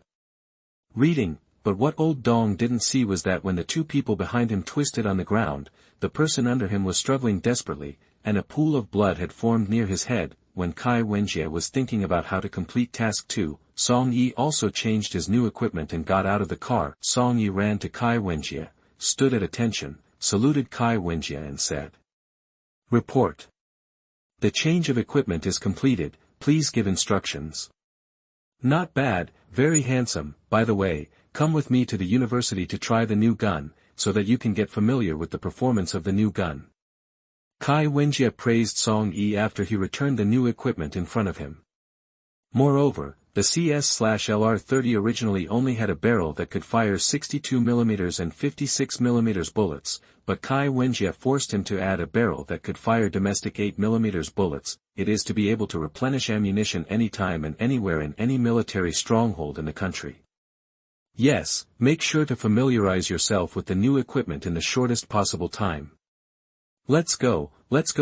Reading, but what Old Dong didn't see was that when the two people behind him twisted on the ground, the person under him was struggling desperately, and a pool of blood had formed near his head. When Kai Wenjie was thinking about how to complete task 2, Song Yi also changed his new equipment and got out of the car. Song Yi ran to Kai Wenjie, stood at attention, saluted Kai Wenjie and said, "Report. The change of equipment is completed, please give instructions." "Not bad, very handsome, by the way, come with me to the university to try the new gun, so that you can get familiar with the performance of the new gun." Kai Wenjie praised Song Yi after he returned the new equipment in front of him. Moreover, the CS/LR-30 originally only had a barrel that could fire 62mm and 56mm bullets, but Kai Wenjie forced him to add a barrel that could fire domestic 8mm bullets. It is to be able to replenish ammunition anytime and anywhere in any military stronghold in the country. Yes, make sure to familiarize yourself with the new equipment in the shortest possible time. Let's go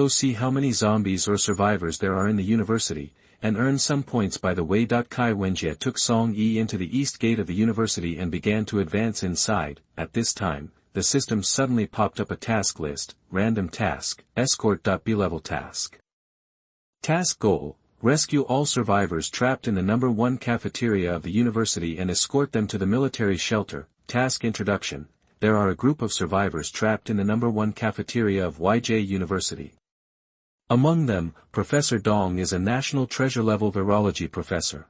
see how many zombies or survivors there are in the university, and earn some points by the way. Kai Wenjie took Song Yi into the east gate of the university and began to advance inside. At this time, the system suddenly popped up a task list, random task, escort.b-level task. Task goal, rescue all survivors trapped in the number 1 cafeteria of the university and escort them to the military shelter. Task introduction. There are a group of survivors trapped in the number 1 cafeteria of YJ University. Among them, Professor Dong is a national treasure-level virology professor.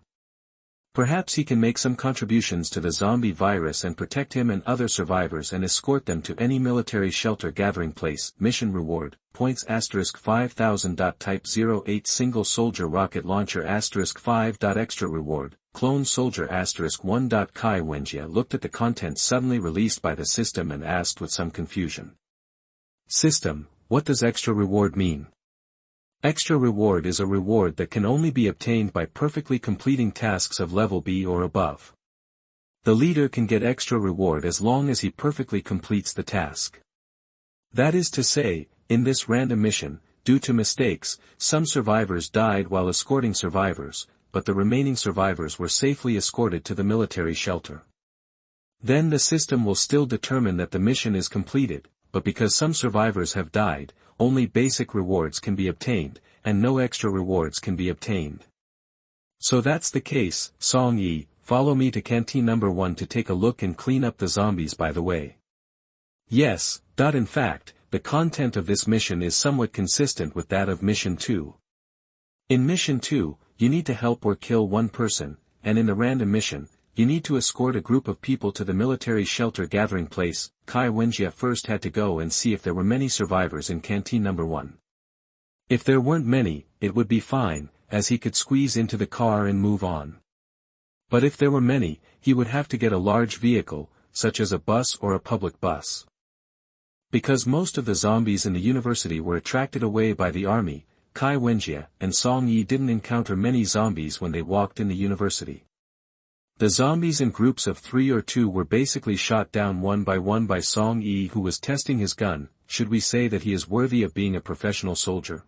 Perhaps he can make some contributions to the zombie virus and protect him and other survivors and escort them to any military shelter gathering place. Mission reward, points *5000. Type 08 single soldier rocket launcher *5. Extra reward, clone soldier *1. Kai Wenjie looked at the content suddenly released by the system and asked with some confusion. "System, what does extra reward mean?" Extra reward is a reward that can only be obtained by perfectly completing tasks of level B or above. The leader can get extra reward as long as he perfectly completes the task. That is to say, in this random mission, due to mistakes, some survivors died while escorting survivors, but the remaining survivors were safely escorted to the military shelter. Then the system will still determine that the mission is completed, but because some survivors have died, only basic rewards can be obtained, and no extra rewards can be obtained. So that's the case. Song Yi, follow me to canteen number 1 to take a look and clean up the zombies by the way. Yes. In fact, the content of this mission is somewhat consistent with that of Mission 2. In Mission 2, you need to help or kill one person, and in the random mission, you need to escort a group of people to the military shelter gathering place. Kai Wenjie first had to go and see if there were many survivors in canteen number 1. If there weren't many, it would be fine, as he could squeeze into the car and move on. But if there were many, he would have to get a large vehicle, such as a bus or a public bus. Because most of the zombies in the university were attracted away by the army, Kai Wenjie and Song Yi didn't encounter many zombies when they walked in the university. The zombies in groups of 3 or 2 were basically shot down one by Song Yi, who was testing his gun. Should we say that he is worthy of being a professional soldier?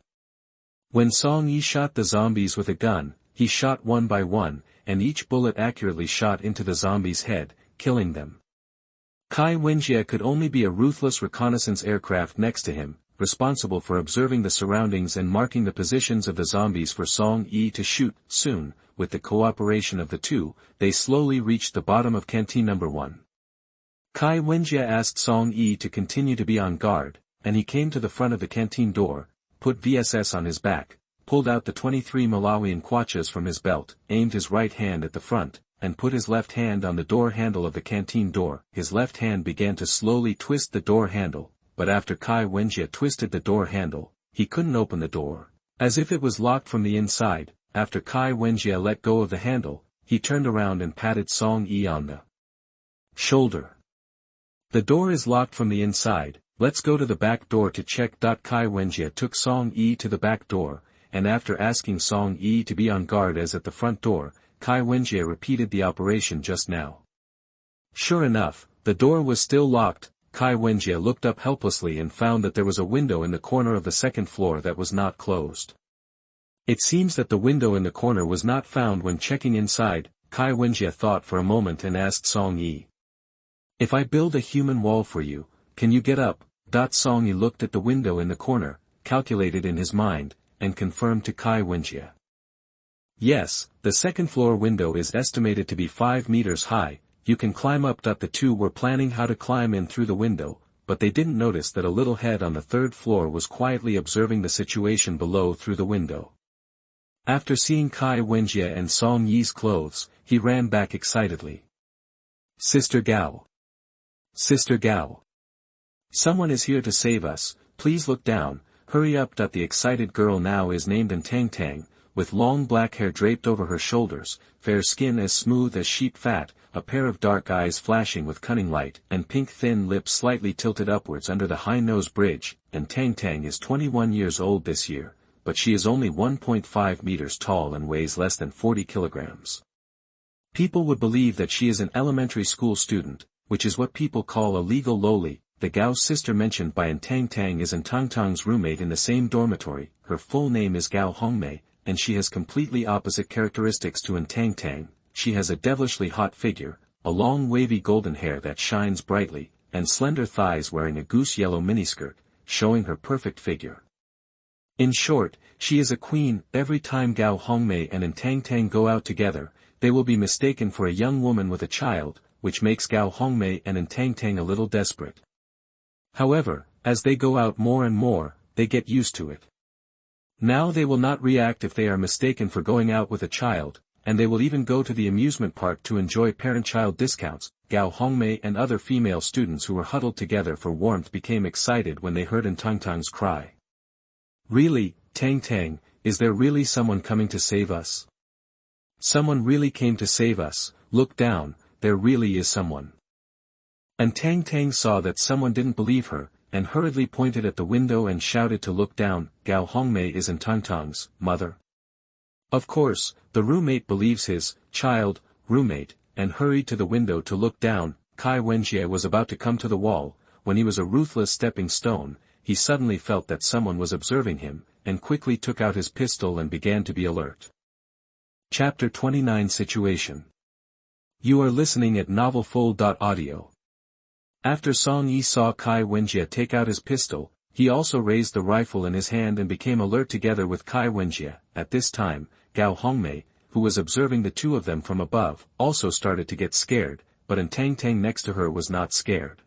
When Song Yi shot the zombies with a gun, he shot one by one, and each bullet accurately shot into the zombie's head, killing them. Kai Wenjie could only be a ruthless reconnaissance aircraft next to him, responsible for observing the surroundings and marking the positions of the zombies for Song Yi to shoot. Soon, with the cooperation of the two, they slowly reached the bottom of canteen number 1. Kai Wenjie asked Song Yi to continue to be on guard, and he came to the front of the canteen door, put VSS on his back, pulled out the 23 Malawian kwachas from his belt, aimed his right hand at the front, and put his left hand on the door handle of the canteen door. His left hand began to slowly twist the door handle, but after Kai Wenjie twisted the door handle, he couldn't open the door, as if it was locked from the inside. After Kai Wenjie let go of the handle, he turned around and patted Song Yi on the shoulder. "The door is locked from the inside, Let's go to the back door to check. Kai Wenjie took Song Yi to the back door, and after asking Song Yi to be on guard as at the front door, Kai Wenjie repeated the operation just now. Sure enough, the door was still locked. Kai Wenjie looked up helplessly and found that there was a window in the corner of the second floor that was not closed. It seems that the window in the corner was not found when checking inside. Kai Wenjie thought for a moment and asked Song Yi. If I build a human wall for you, can you get up? Song Yi looked at the window in the corner, calculated in his mind, and confirmed to Kai Wenjie. Yes, the second floor window is estimated to be 5 meters high, you can climb up. The two were planning how to climb in through the window, but they didn't notice that a little head on the third floor was quietly observing the situation below through the window. After seeing Kai Wenjie and Song Yi's clothes, he ran back excitedly. Sister Gao! Sister Gao! Someone is here to save us, please look down, hurry up. The excited girl now is named Tang, with long black hair draped over her shoulders, fair skin as smooth as sheep fat, a pair of dark eyes flashing with cunning light, and pink thin lips slightly tilted upwards under the high nose bridge. And Tang is 21 years old this year, but she is only 1.5 meters tall and weighs less than 40 kilograms. People would believe that she is an elementary school student, which is what people call a legal lowly. The Gao's sister mentioned by Tang is Tang's roommate in the same dormitory. Her full name is Gao Hongmei, and she has completely opposite characteristics to Tang. She has a devilishly hot figure, a long wavy golden hair that shines brightly, and slender thighs, wearing a goose yellow miniskirt, showing her perfect figure. In short, she is a queen. Every time Gao Hongmei and Tang go out together, they will be mistaken for a young woman with a child, which makes Gao Hongmei and Tang a little desperate. However, as they go out more and more, they get used to it. Now they will not react if they are mistaken for going out with a child, and they will even go to the amusement park to enjoy parent-child discounts. Gao Hongmei and other female students who were huddled together for warmth became excited when they heard Tang's cry. Really, Tang, is there really someone coming to save us? Someone really came to save us, look down, there really is someone. And Tang saw that someone didn't believe her, and hurriedly pointed at the window and shouted to look down. Gao Hongmei is Tang's mother. Of course, the roommate believes his child roommate, and hurried to the window to look down. Kai Wenjie was about to come to the wall, when he was a ruthless stepping stone. He suddenly felt that someone was observing him, and quickly took out his pistol and began to be alert. Chapter 29 Situation. You are listening at novelfull.audio. After Song Yi saw Kai Wenjie take out his pistol, he also raised the rifle in his hand and became alert together with Kai Wenjie. At this time, Gao Hongmei, who was observing the two of them from above, also started to get scared, but Tang next to her was not scared.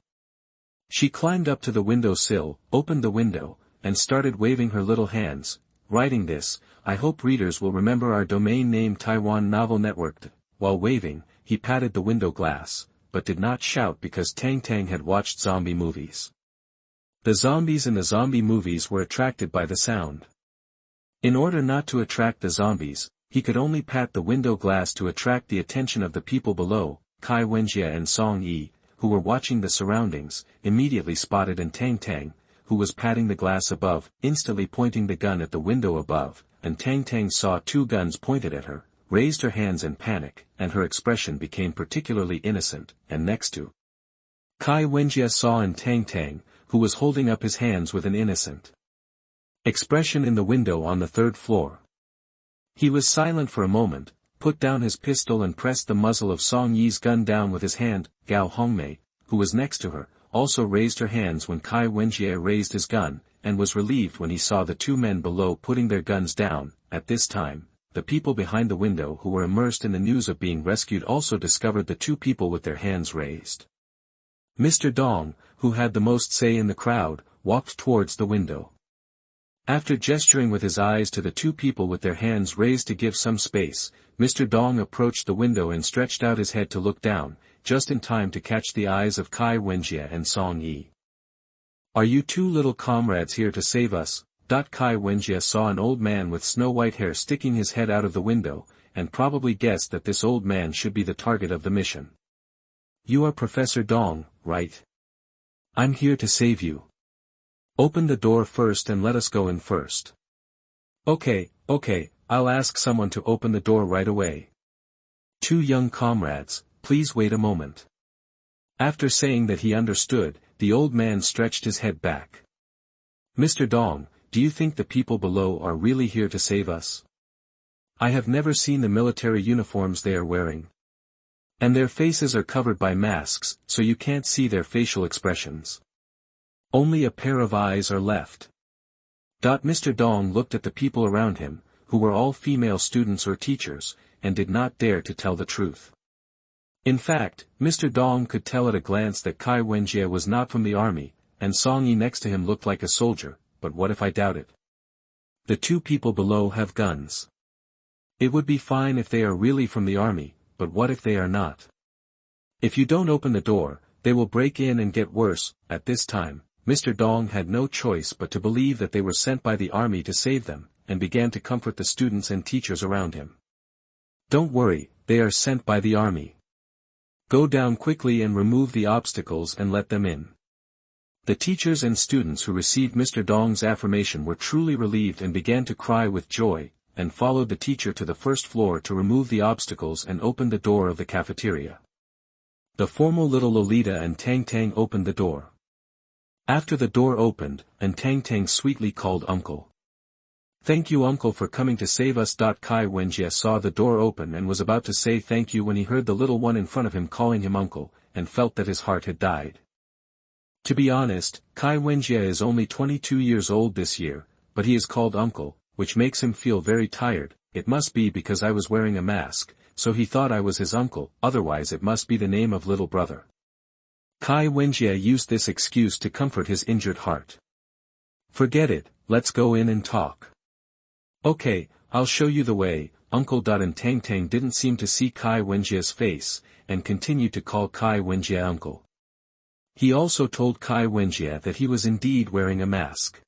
She climbed up to the window sill, opened the window, and started waving her little hands, writing this, I hope readers will remember our domain name Taiwan Novel Network. While waving, he patted the window glass, but did not shout because Tang had watched zombie movies. The zombies in the zombie movies were attracted by the sound. In order not to attract the zombies, he could only pat the window glass to attract the attention of the people below. Kai Wenjie and Song Yi, who were watching the surroundings, immediately spotted Tang, who was patting the glass above, instantly pointing the gun at the window above, and Tang saw two guns pointed at her, raised her hands in panic, and her expression became particularly innocent. And next to Kai Wenjie saw Tang, who was holding up his hands with an innocent expression in the window on the third floor. He was silent for a moment, put down his pistol and pressed the muzzle of Song Yi's gun down with his hand. Gao Hongmei, who was next to her, also raised her hands when Kai Wenjie raised his gun, and was relieved when he saw the two men below putting their guns down. At this time, the people behind the window who were immersed in the news of being rescued also discovered the two people with their hands raised. Mr. Dong, who had the most say in the crowd, walked towards the window. After gesturing with his eyes to the two people with their hands raised to give some space, Mr. Dong approached the window and stretched out his head to look down, just in time to catch the eyes of Kai Wenjie and Song Yi. Are you two little comrades here to save us? Kai Wenjie saw an old man with snow-white hair sticking his head out of the window, and probably guessed that this old man should be the target of the mission. You are Professor Dong, right? I'm here to save you. Open the door first and let us go in first. Okay, I'll ask someone to open the door right away. Two young comrades, please wait a moment. After saying that he understood, the old man stretched his head back. Mr. Dong, do you think the people below are really here to save us? I have never seen the military uniforms they are wearing. And their faces are covered by masks, so you can't see their facial expressions. Only a pair of eyes are left. Mr. Dong looked at the people around him, who were all female students or teachers, and did not dare to tell the truth. In fact, Mr. Dong could tell at a glance that Kai Wenjie was not from the army, and Song Yi next to him looked like a soldier, but what if I doubt it? The two people below have guns. It would be fine if they are really from the army, but what if they are not? If you don't open the door, they will break in and get worse. At this time, Mr. Dong had no choice but to believe that they were sent by the army to save them, and began to comfort the students and teachers around him. Don't worry, they are sent by the army. Go down quickly and remove the obstacles and let them in. The teachers and students who received Mr. Dong's affirmation were truly relieved and began to cry with joy, and followed the teacher to the first floor to remove the obstacles and open the door of the cafeteria. The formal little Lolita and Tang Tang opened the door. After the door opened, and Tang Tang sweetly called Uncle. Thank you Uncle for coming to save us. Kai Wenjie saw the door open and was about to say thank you when he heard the little one in front of him calling him Uncle, and felt that his heart had died. To be honest, Kai Wenjie is only 22 years old this year, but he is called Uncle, which makes him feel very tired. It must be because I was wearing a mask, so he thought I was his uncle, otherwise it must be the name of little brother. Kai Wenjie used this excuse to comfort his injured heart. Forget it, let's go in and talk. Okay, I'll show you the way. Uncle. And Tang Tang didn't seem to see Kai Wenjie's face, and continued to call Kai Wenjie Uncle. He also told Kai Wenjie that he was indeed wearing a mask.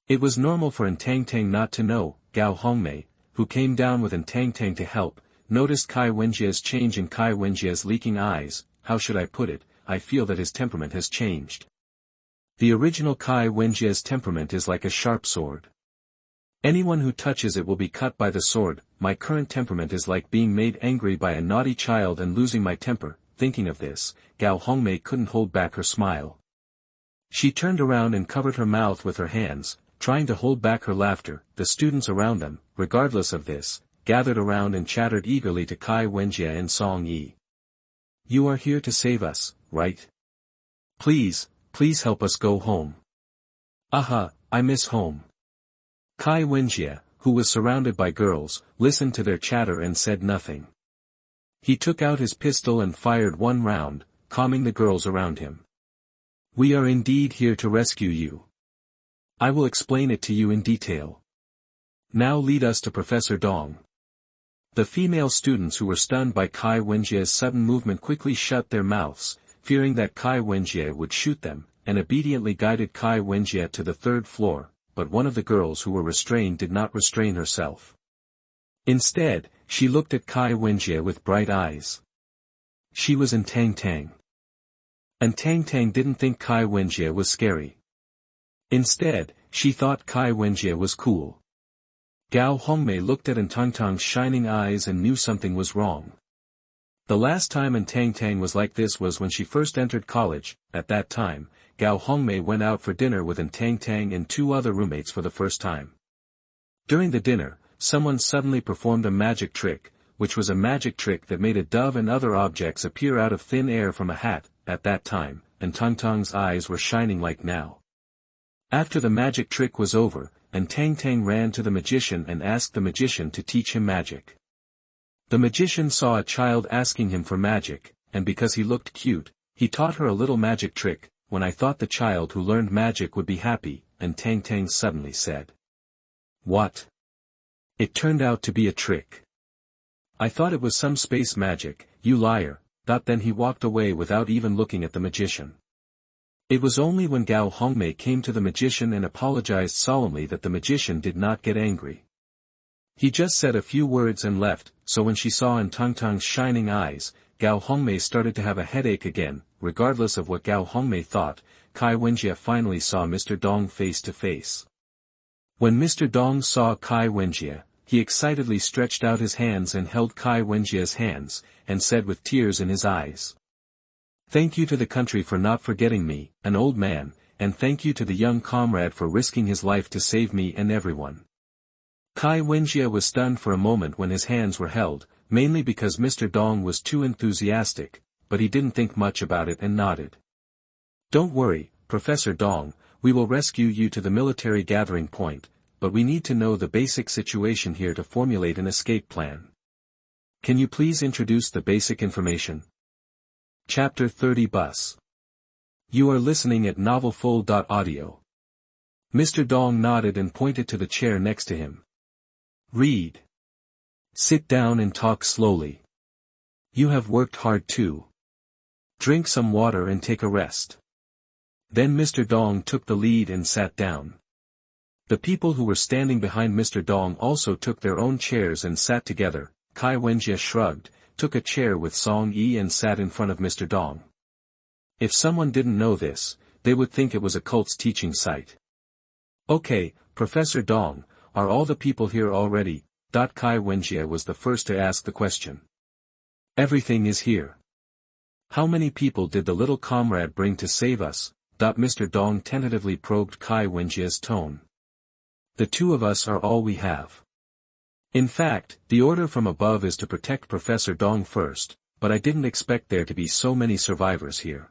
It was normal for Tang Tang not to know. Gao Hongmei, who came down with Tang Tang to help, noticed Kai Wenjie's change in Kai Wenjie's leaking eyes. How should I put it? I feel that his temperament has changed. The original Kai Wenjie's temperament is like a sharp sword. Anyone who touches it will be cut by the sword. My current temperament is like being made angry by a naughty child and losing my temper. Thinking of this, Gao Hongmei couldn't hold back her smile. She turned around and covered her mouth with her hands, trying to hold back her laughter. The students around them, regardless of this, gathered around and chattered eagerly to Kai Wenjie and Song Yi. You are here to save us, right? Please help us go home. Aha, I miss home. Kai Wenjie, who was surrounded by girls, listened to their chatter and said nothing. He took out his pistol and fired one round, calming the girls around him. We are indeed here to rescue you. I will explain it to you in detail. Now lead us to Professor Dong. The female students who were stunned by Kai Wenjie's sudden movement quickly shut their mouths, fearing that Kai Wenjie would shoot them, and obediently guided Kai Wenjie to the third floor. But one of the girls who were restrained did not restrain herself. Instead, she looked at Kai Wenjie with bright eyes. She was Tang Tang. And Tang Tang didn't think Kai Wenjie was scary. Instead, she thought Kai Wenjie was cool. Gao Hongmei looked at Tang Tang's shining eyes and knew something was wrong. The last time Tang Tang was like this was when she first entered college. At that time, Gao Hongmei went out for dinner with Tang Tang and two other roommates for the first time. During the dinner, someone suddenly performed a magic trick, which was a magic trick that made a dove and other objects appear out of thin air from a hat. At that time, Tang Tang's eyes were shining like now. After the magic trick was over, Tang Tang ran to the magician and asked the magician to teach him magic. The magician saw a child asking him for magic, and because he looked cute, he taught her a little magic trick. When I thought the child who learned magic would be happy, Tang Tang suddenly said. What? It turned out to be a trick. I thought it was some space magic, you liar. Then he walked away without even looking at the magician. It was only when Gao Hongmei came to the magician and apologized solemnly that the magician did not get angry. He just said a few words and left, so when she saw Tang Tang's shining eyes, Gao Hongmei started to have a headache again. Regardless of what Gao Hongmei thought, Kai Wenjie finally saw Mr. Dong face to face. When Mr. Dong saw Kai Wenjie, he excitedly stretched out his hands and held Kai Wenjie's hands, and said with tears in his eyes, "Thank you to the country for not forgetting me, an old man, and thank you to the young comrade for risking his life to save me and everyone." Kai Wenjie was stunned for a moment when his hands were held, mainly because Mr. Dong was too enthusiastic, but he didn't think much about it and nodded. "Don't worry, Professor Dong, we will rescue you to the military gathering point, but we need to know the basic situation here to formulate an escape plan. Can you please introduce the basic information?" Chapter 30 Bus. You are listening at novelfull.audio. Mr. Dong nodded and pointed to the chair next to him. "Read. Sit down and talk slowly. You have worked hard too. Drink some water and take a rest." Then Mr. Dong took the lead and sat down. The people who were standing behind Mr. Dong also took their own chairs and sat together. Kai Wenjie shrugged, took a chair with Song Yi and sat in front of Mr. Dong. If someone didn't know this, they would think it was a cult's teaching site. "Okay, Professor Dong, are all the people here already?" Kai Wenjie was the first to ask the question. "Everything is here." "How many people did the little comrade bring to save us?" Mr. Dong tentatively probed Kai Wenjie's tone. "The two of us are all we have. In fact, the order from above is to protect Professor Dong first, but I didn't expect there to be so many survivors here.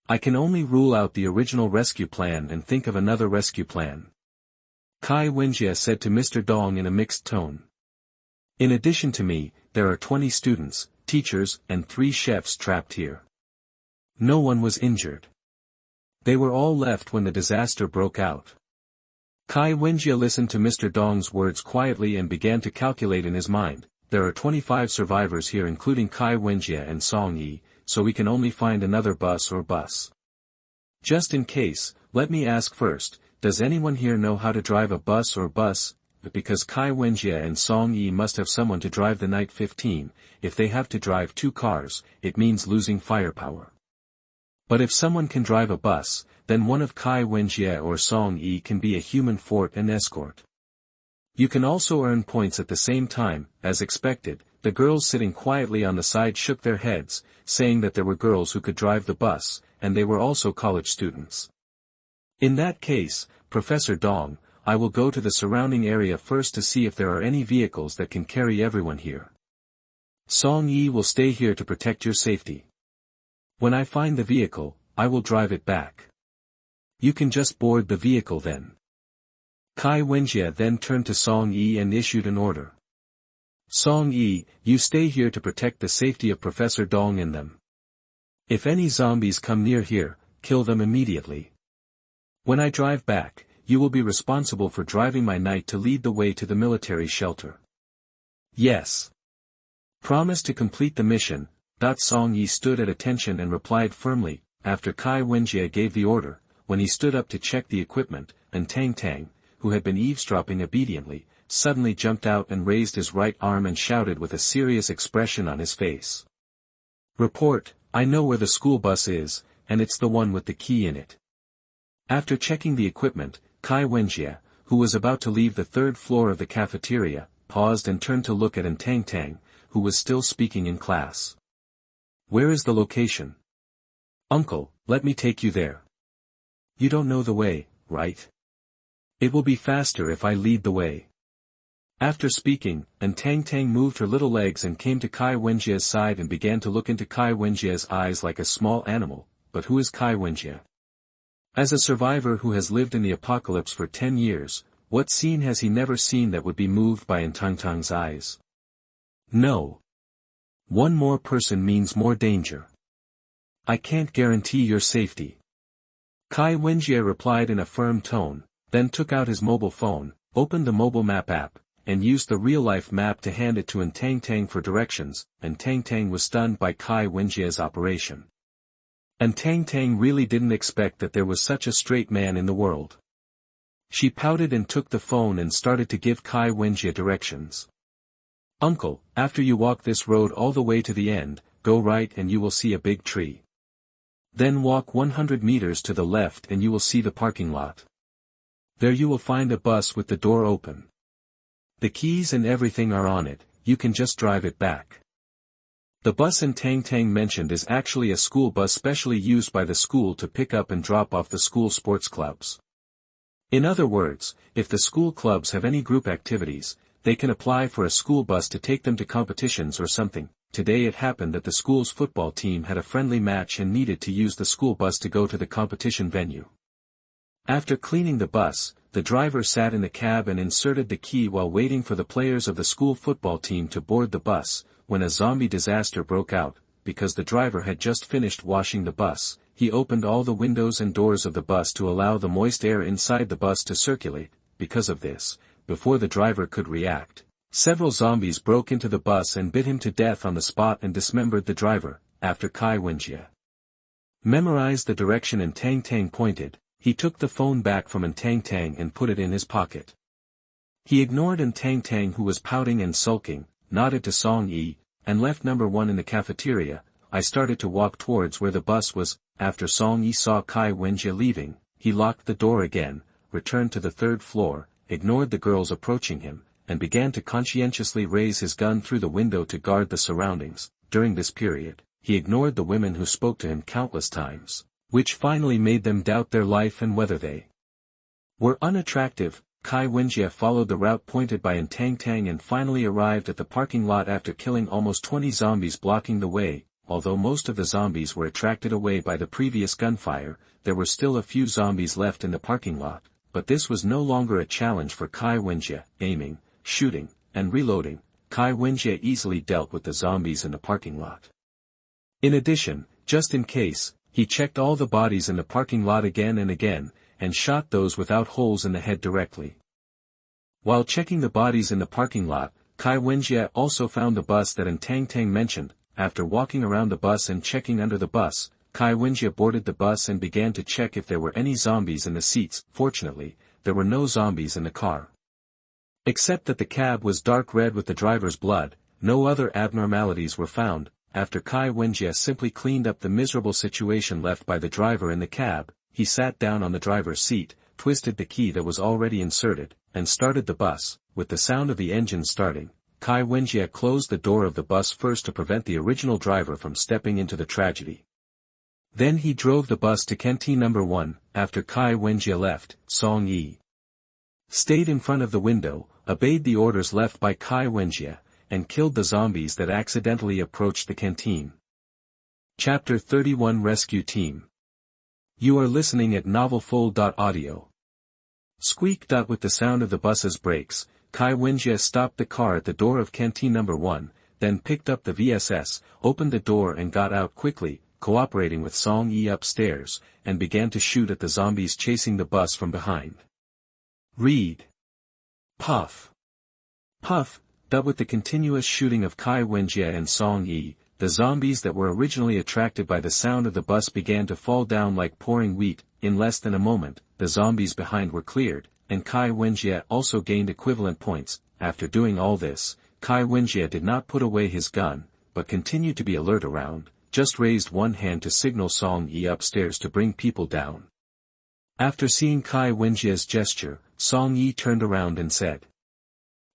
I can only rule out the original rescue plan and think of another rescue plan." Kai Wenjie said to Mr. Dong in a mixed tone. "In addition to me, there are 20 students, teachers, and 3 chefs trapped here. No one was injured. They were all left when the disaster broke out." Kai Wenjie listened to Mr. Dong's words quietly and began to calculate in his mind. There are 25 survivors here including Kai Wenjie and Song Yi, so we can only find another bus or bus. Just in case, let me ask first, does anyone here know how to drive a bus or bus? Because Kai Wenjie and Song Yi must have someone to drive the Night 15, if they have to drive 2 cars, it means losing firepower. But if someone can drive a bus, then one of Kai Wenjie or Song Yi can be a human fort and escort. You can also earn points at the same time. As expected, the girls sitting quietly on the side shook their heads, saying that there were girls who could drive the bus, and they were also college students. "In that case, Professor Dong, I will go to the surrounding area first to see if there are any vehicles that can carry everyone here. Song Yi will stay here to protect your safety. When I find the vehicle, I will drive it back. You can just board the vehicle then." Kai Wenjie then turned to Song Yi and issued an order. "Song Yi, you stay here to protect the safety of Professor Dong and them. If any zombies come near here, kill them immediately. When I drive back, you will be responsible for driving my knight to lead the way to the military shelter." "Yes." "Promise to complete the mission." Song Yi stood at attention and replied firmly. After Kai Wenjie gave the order, when he stood up to check the equipment, and Tang, who had been eavesdropping obediently, suddenly jumped out and raised his right arm and shouted with a serious expression on his face. "Report, I know where the school bus is, and it's the one with the key in it." After checking the equipment, Kai Wenjie, who was about to leave the 3rd floor of the cafeteria, paused and turned to look at Tang, who was still speaking in class. "Where is the location?" "Uncle, let me take you there." "You don't know the way, right? It will be faster if I lead the way." After speaking, Tang moved her little legs and came to Kai Wenjie's side and began to look into Kai Wenjie's eyes like a small animal. But who is Kai Wenjie? As a survivor who has lived in the apocalypse for 10 years, what scene has he never seen that would be moved by Tang's eyes? No. One more person means more danger. I can't guarantee your safety. Kai Wenjie replied in a firm tone, then took out his mobile phone, opened the mobile map app, and used the real-life map to hand it to Tang for directions, and Tang was stunned by Kai Wenjie's operation. And Tang really didn't expect that there was such a straight man in the world. She pouted and took the phone and started to give Kai Wenjie directions. "Uncle, after you walk this road all the way to the end, go right and you will see a big tree. Then walk 100 meters to the left and you will see the parking lot. There you will find a bus with the door open. The keys and everything are on it, you can just drive it back. The bus in Tang Tang mentioned is actually a school bus specially used by the school to pick up and drop off the school sports clubs. In other words, if the school clubs have any group activities, they can apply for a school bus to take them to competitions or something. Today it happened that the school's football team had a friendly match and needed to use the school bus to go to the competition venue. After cleaning the bus, the driver sat in the cab and inserted the key while waiting for the players of the school football team to board the bus. When a zombie disaster broke out, because the driver had just finished washing the bus, he opened all the windows and doors of the bus to allow the moist air inside the bus to circulate. Because of this, before the driver could react, several zombies broke into the bus and bit him to death on the spot and dismembered the driver. After Kai Wenjie memorized the direction and Tang Tang pointed, he took the phone back from Tang Tang and put it in his pocket. He ignored Tang Tang, who was pouting and sulking, nodded to Song Yi, and left number 1 in the cafeteria. I started to walk towards where the bus was. After Song Yi saw Kai Wenjie leaving, he locked the door again, returned to the 3rd floor, ignored the girls approaching him, and began to conscientiously raise his gun through the window to guard the surroundings. During this period, he ignored the women who spoke to him countless times, which finally made them doubt their life and whether they were unattractive. Kai Wenjie followed the route pointed by Tang Tang and finally arrived at the parking lot after killing almost 20 zombies blocking the way. Although most of the zombies were attracted away by the previous gunfire, there were still a few zombies left in the parking lot, but this was no longer a challenge for Kai Wenjie. Aiming, shooting, and reloading, Kai Wenjie easily dealt with the zombies in the parking lot. In addition, just in case, he checked all the bodies in the parking lot again and again, and shot those without holes in the head directly. While checking the bodies in the parking lot, Kai Wenjie also found the bus that Tang Tang mentioned. After walking around the bus and checking under the bus, Kai Wenjie boarded the bus and began to check if there were any zombies in the seats. Fortunately, there were no zombies in the car. Except that the cab was dark red with the driver's blood, no other abnormalities were found. After Kai Wenjie simply cleaned up the miserable situation left by the driver in the cab, he sat down on the driver's seat, twisted the key that was already inserted, and started the bus. With the sound of the engine starting, Kai Wenjie closed the door of the bus first to prevent the original driver from stepping into the tragedy. Then he drove the bus to canteen number 1. After Kai Wenjie left, Song Yi stayed in front of the window, obeyed the orders left by Kai Wenjie, and killed the zombies that accidentally approached the canteen. Chapter 31 Rescue Team. You are listening at novelfull.audio. Squeak. With the sound of the bus's brakes, Kai Wenjie stopped the car at the door of canteen number 1, then picked up the VSS, opened the door and got out quickly, cooperating with Song Yi upstairs, and began to shoot at the zombies chasing the bus from behind. Read. Puff. Puff. With the continuous shooting of Kai Wenjie and Song Yi, the zombies that were originally attracted by the sound of the bus began to fall down like pouring wheat. In less than a moment, the zombies behind were cleared, and Kai Wenjie also gained equivalent points. After doing all this, Kai Wenjie did not put away his gun, but continued to be alert around, just raised one hand to signal Song Yi upstairs to bring people down. After seeing Kai Wenjie's gesture, Song Yi turned around and said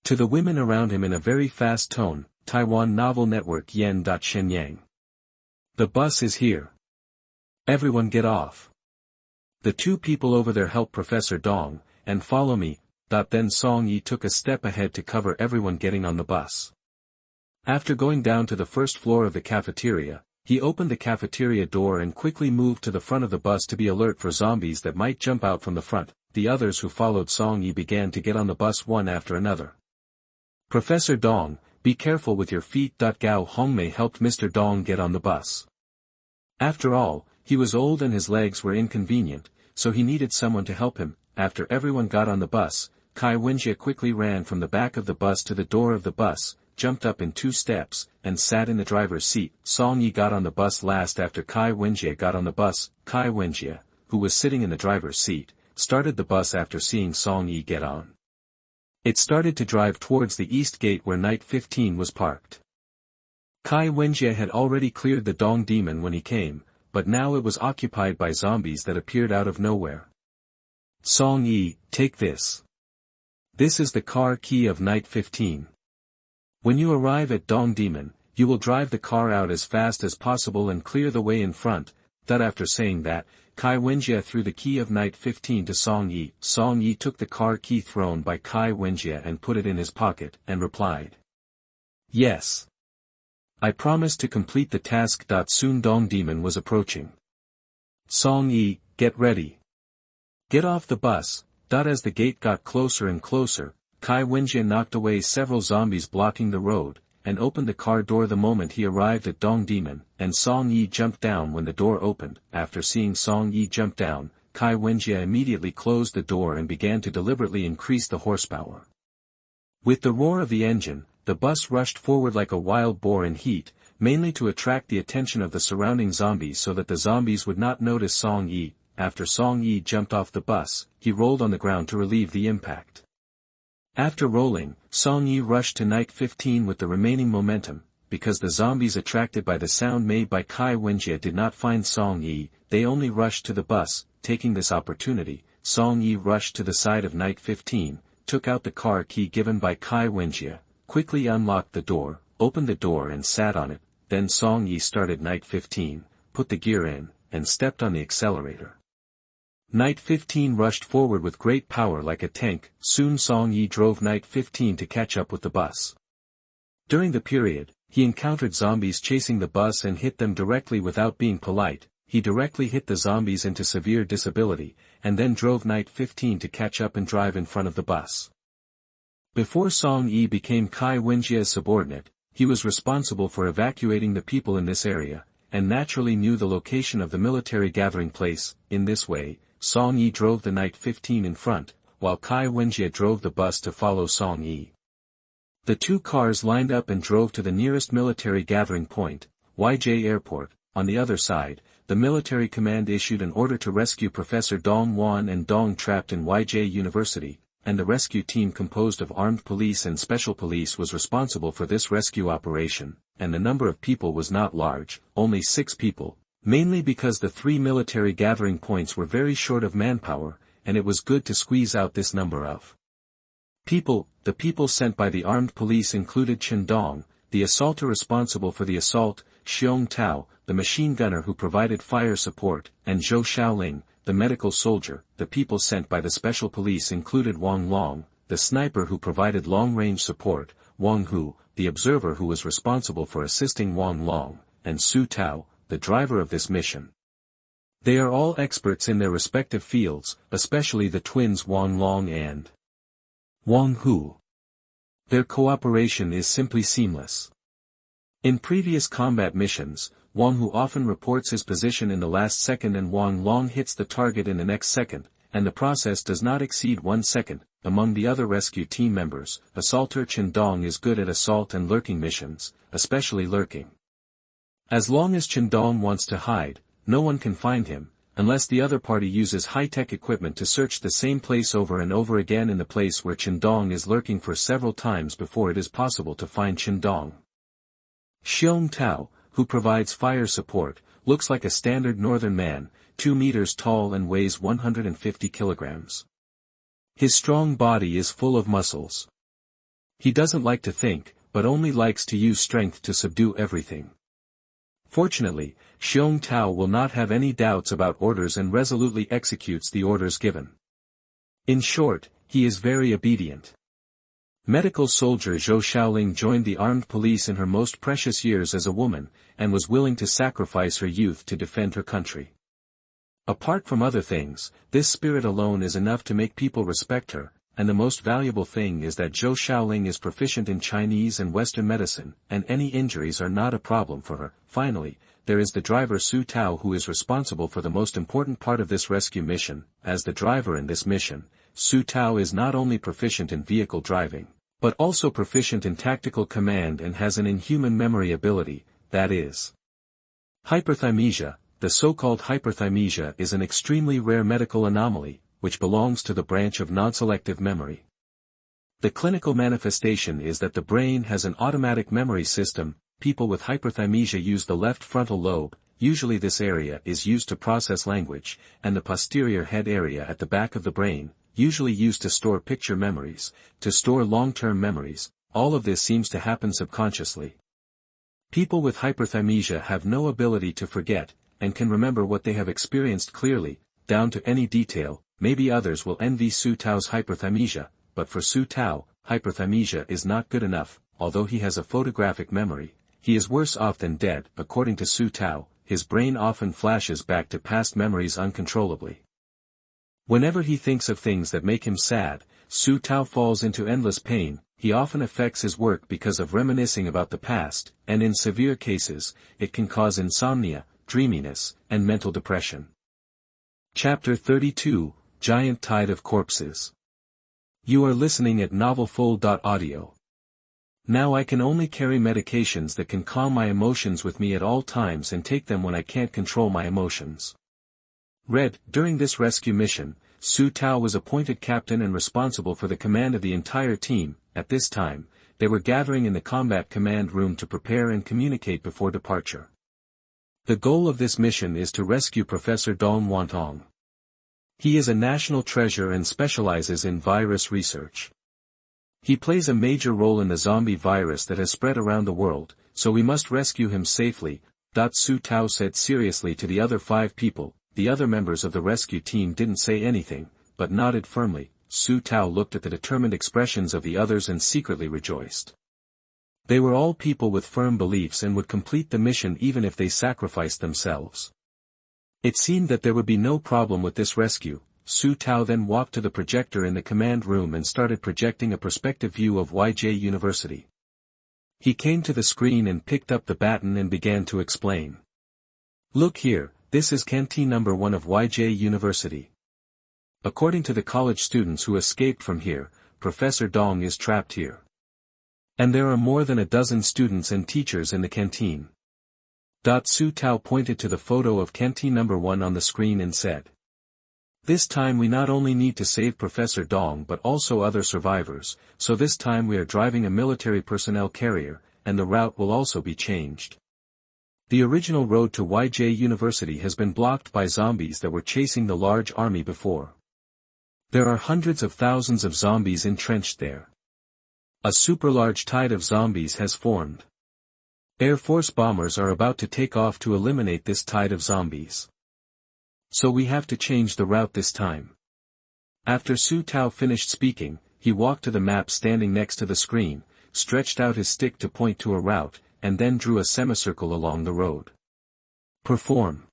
to the women around him in a very fast tone, Taiwan Novel Network Yen. Shenyang. The bus is here. Everyone get off. The 2 people over there help Professor Dong, and follow me. Then Song Yi took a step ahead to cover everyone getting on the bus. After going down to the 1st floor of the cafeteria, he opened the cafeteria door and quickly moved to the front of the bus to be alert for zombies that might jump out from the front. The others who followed Song Yi began to get on the bus one after another. Professor Dong, be careful with your feet. Gao Hongmei helped Mr. Dong get on the bus. After all, he was old and his legs were inconvenient, so he needed someone to help him. After everyone got on the bus, Kai Wenjie quickly ran from the back of the bus to the door of the bus, jumped up in 2 steps, and sat in the driver's seat. Song Yi got on the bus last after Kai Wenjie got on the bus. Kai Wenjie, who was sitting in the driver's seat, started the bus after seeing Song Yi get on. It started to drive towards the east gate where Night 15 was parked. Kai Wenjie had already cleared the Dong demon when he came, but now it was occupied by zombies that appeared out of nowhere. Song Yi, take this. This is the car key of Night 15. When you arrive at Dong demon, you will drive the car out as fast as possible and clear the way in front. That after saying that, Kai Wenjie threw the key of Night 15 to Song Yi. Song Yi took the car key thrown by Kai Wenjie and put it in his pocket, and replied. Yes. I promised to complete the task. Soon Dong demon was approaching. Song Yi, get ready. Get off the bus. As the gate got closer and closer, Kai Wenjie knocked away several zombies blocking the road, and opened the car door the moment he arrived at Dong demon, and Song Yi jumped down when the door opened. After seeing Song Yi jump down, Kai Wenjie immediately closed the door and began to deliberately increase the horsepower. With the roar of the engine, the bus rushed forward like a wild boar in heat, mainly to attract the attention of the surrounding zombies so that the zombies would not notice Song Yi. After Song Yi jumped off the bus, he rolled on the ground to relieve the impact. After rolling, Song Yi rushed to Night 15 with the remaining momentum. Because the zombies attracted by the sound made by Kai Wenjie did not find Song Yi, they only rushed to the bus. Taking this opportunity, Song Yi rushed to the side of Night 15, took out the car key given by Kai Wenjie, quickly unlocked the door, opened the door and sat on it. Then Song Yi started Night 15, put the gear in, and stepped on the accelerator. Night 15 rushed forward with great power like a tank. Soon Song Yi drove Night 15 to catch up with the bus. During the period, he encountered zombies chasing the bus and hit them directly without being polite. He directly hit the zombies into severe disability, and then drove Night 15 to catch up and drive in front of the bus. Before Song Yi became Kai Wenjie's subordinate, he was responsible for evacuating the people in this area, and naturally knew the location of the military gathering place. In this way, Song Yi drove the Night 15 in front, while Kai Wenjie drove the bus to follow Song Yi. The two cars lined up and drove to the nearest military gathering point, YJ Airport. On the other side, the military command issued an order to rescue Professor Dong Wan and Dong trapped in YJ University, and the rescue team composed of armed police and special police was responsible for this rescue operation, and the number of people was not large, only 6 people. Mainly because the 3 military gathering points were very short of manpower, and it was good to squeeze out this number of people. The people sent by the armed police included Chen Dong, the assaulter responsible for the assault, Xiong Tao, the machine gunner who provided fire support, and Zhou Xiaoling, the medical soldier. The people sent by the special police included Wang Long, the sniper who provided long-range support, Wang Hu, the observer who was responsible for assisting Wang Long, and Su Tao, the driver of this mission. They are all experts in their respective fields, especially the twins Wang Long and Wang Hu. Their cooperation is simply seamless. In previous combat missions, Wang Hu often reports his position in the last second and Wang Long hits the target in the next second, and the process does not exceed 1 second. Among the other rescue team members, assaulter Chen Dong is good at assault and lurking missions, especially lurking. As long as Chen Dong wants to hide, no one can find him, unless the other party uses high-tech equipment to search the same place over and over again in the place where Chen Dong is lurking for several times before it is possible to find Chen Dong. Xiong Tao, who provides fire support, looks like a standard northern man, 2 meters tall and weighs 150 kilograms. His strong body is full of muscles. He doesn't like to think, but only likes to use strength to subdue everything. Fortunately, Xiong Tao will not have any doubts about orders and resolutely executes the orders given. In short, he is very obedient. Medical soldier Zhou Xiaoling joined the armed police in her most precious years as a woman, and was willing to sacrifice her youth to defend her country. Apart from other things, this spirit alone is enough to make people respect her, and the most valuable thing is that Zhou Xiaoling is proficient in Chinese and Western medicine, and any injuries are not a problem for her. Finally, there is the driver Su Tao who is responsible for the most important part of this rescue mission. As the driver in this mission, Su Tao is not only proficient in vehicle driving, but also proficient in tactical command and has an inhuman memory ability, that is, hyperthymesia. The so-called hyperthymesia is an extremely rare medical anomaly, which belongs to the branch of non-selective memory. The clinical manifestation is that the brain has an automatic memory system, people with hyperthymesia use the left frontal lobe. Usually this area is used to process language, and the posterior head area at the back of the brain, usually used to store picture memories, to store long-term memories. All of this seems to happen subconsciously. People with hyperthymesia have no ability to forget, and can remember what they have experienced clearly, down to any detail. Maybe others will envy Su Tao's hyperthymesia, but for Su Tao, hyperthymesia is not good enough. Although he has a photographic memory, he is worse off than dead. According to Su Tao, his brain often flashes back to past memories uncontrollably. Whenever he thinks of things that make him sad, Su Tao falls into endless pain. He often affects his work because of reminiscing about the past, and in severe cases, it can cause insomnia, dreaminess, and mental depression. Chapter 32, Giant Tide of Corpses. You are listening at novelfull.audio. Now I can only carry medications that can calm my emotions with me at all times and take them when I can't control my emotions. Read, during this rescue mission, Su Tao was appointed captain and responsible for the command of the entire team. At this time, they were gathering in the combat command room to prepare and communicate before departure. The goal of this mission is to rescue Professor Dong Wantong. He is a national treasure and specializes in virus research. He plays a major role in the zombie virus that has spread around the world, so we must rescue him safely. Su Tao said seriously to the other 5 people. The other members of the rescue team didn't say anything, but nodded firmly. Su Tao looked at the determined expressions of the others and secretly rejoiced. They were all people with firm beliefs and would complete the mission even if they sacrificed themselves. It seemed that there would be no problem with this rescue. Su Tao then walked to the projector in the command room and started projecting a perspective view of YJ University. He came to the screen and picked up the baton and began to explain. Look here, this is Canteen number 1 of YJ University. According to the college students who escaped from here, Professor Dong is trapped here. And there are more than a dozen students and teachers in the canteen. Su Tao pointed to the photo of Canteen number 1 on the screen and said. This time we not only need to save Professor Dong but also other survivors, so this time we are driving a military personnel carrier, and the route will also be changed. The original road to YJ University has been blocked by zombies that were chasing the large army before. There are hundreds of thousands of zombies entrenched there. A super-large tide of zombies has formed. Air Force bombers are about to take off to eliminate this tide of zombies. So we have to change the route this time. After Su Tao finished speaking, he walked to the map standing next to the screen, stretched out his stick to point to a route, and then drew a semicircle along the road. Perform.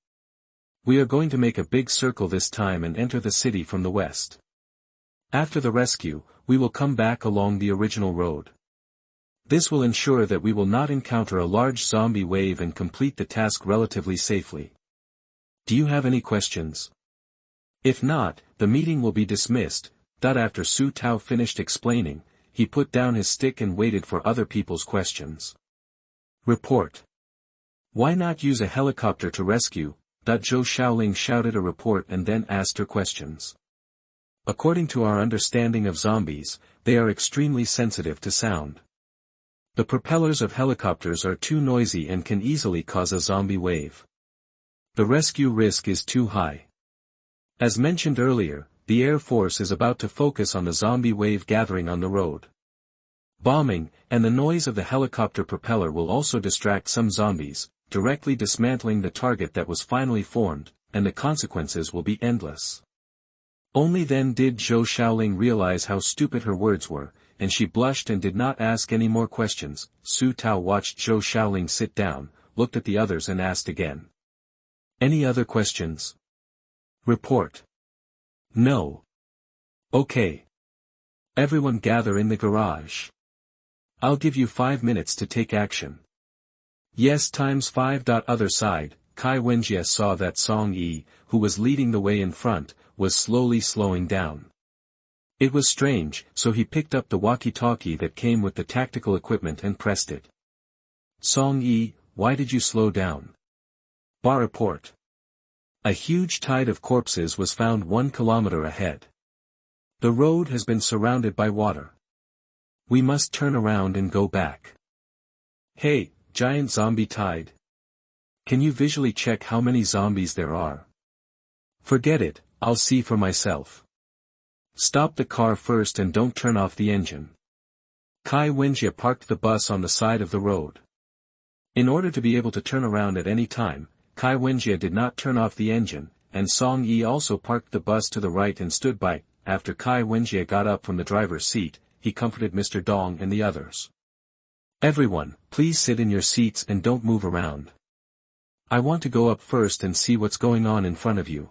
We are going to make a big circle this time and enter the city from the west. After the rescue, we will come back along the original road. This will ensure that we will not encounter a large zombie wave and complete the task relatively safely. Do you have any questions? If not, the meeting will be dismissed. After Su Tao finished explaining, he put down his stick and waited for other people's questions. Report. Why not use a helicopter to rescue? Zhou Shaoling shouted a report and then asked her questions. According to our understanding of zombies, they are extremely sensitive to sound. The propellers of helicopters are too noisy and can easily cause a zombie wave. The rescue risk is too high. As mentioned earlier, the Air Force is about to focus on the zombie wave gathering on the road. Bombing, and the noise of the helicopter propeller will also distract some zombies, directly dismantling the target that was finally formed, and the consequences will be endless. Only then did Zhou Shaoling realize how stupid her words were, and she blushed and did not ask any more questions. Su Tao watched Zhou Shaoling sit down, looked at the others and asked again. Any other questions? Report. No. Okay. Everyone gather in the garage. I'll give you 5 minutes to take action. Yes ×5. Other side, Kai Wenjie saw that Song Yi, who was leading the way in front, was slowly slowing down. It was strange, so he picked up the walkie-talkie that came with the tactical equipment and pressed it. Song Yi, why did you slow down? Bar report. A huge tide of corpses was found 1 kilometer ahead. The road has been surrounded by water. We must turn around and go back. Hey, giant zombie tide? Can you visually check how many zombies there are? Forget it, I'll see for myself. Stop the car first and don't turn off the engine. Kai Wenjie parked the bus on the side of the road. In order to be able to turn around at any time, Kai Wenjie did not turn off the engine, and Song Yi also parked the bus to the right and stood by. After Kai Wenjie got up from the driver's seat, he comforted Mr. Dong and the others. Everyone, please sit in your seats and don't move around. I want to go up first and see what's going on in front of you.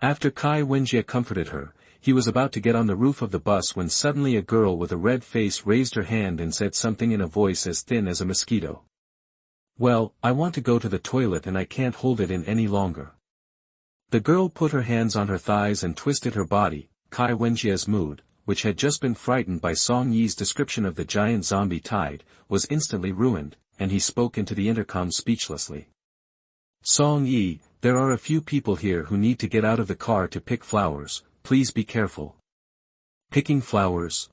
After Kai Wenjie comforted her, he was about to get on the roof of the bus when suddenly a girl with a red face raised her hand and said something in a voice as thin as a mosquito. Well, I want to go to the toilet and I can't hold it in any longer. The girl put her hands on her thighs and twisted her body. Kai Wenjie's mood, which had just been frightened by Song Yi's description of the giant zombie tide, was instantly ruined, and he spoke into the intercom speechlessly. Song Yi, there are a few people here who need to get out of the car to pick flowers, please be careful. Picking flowers?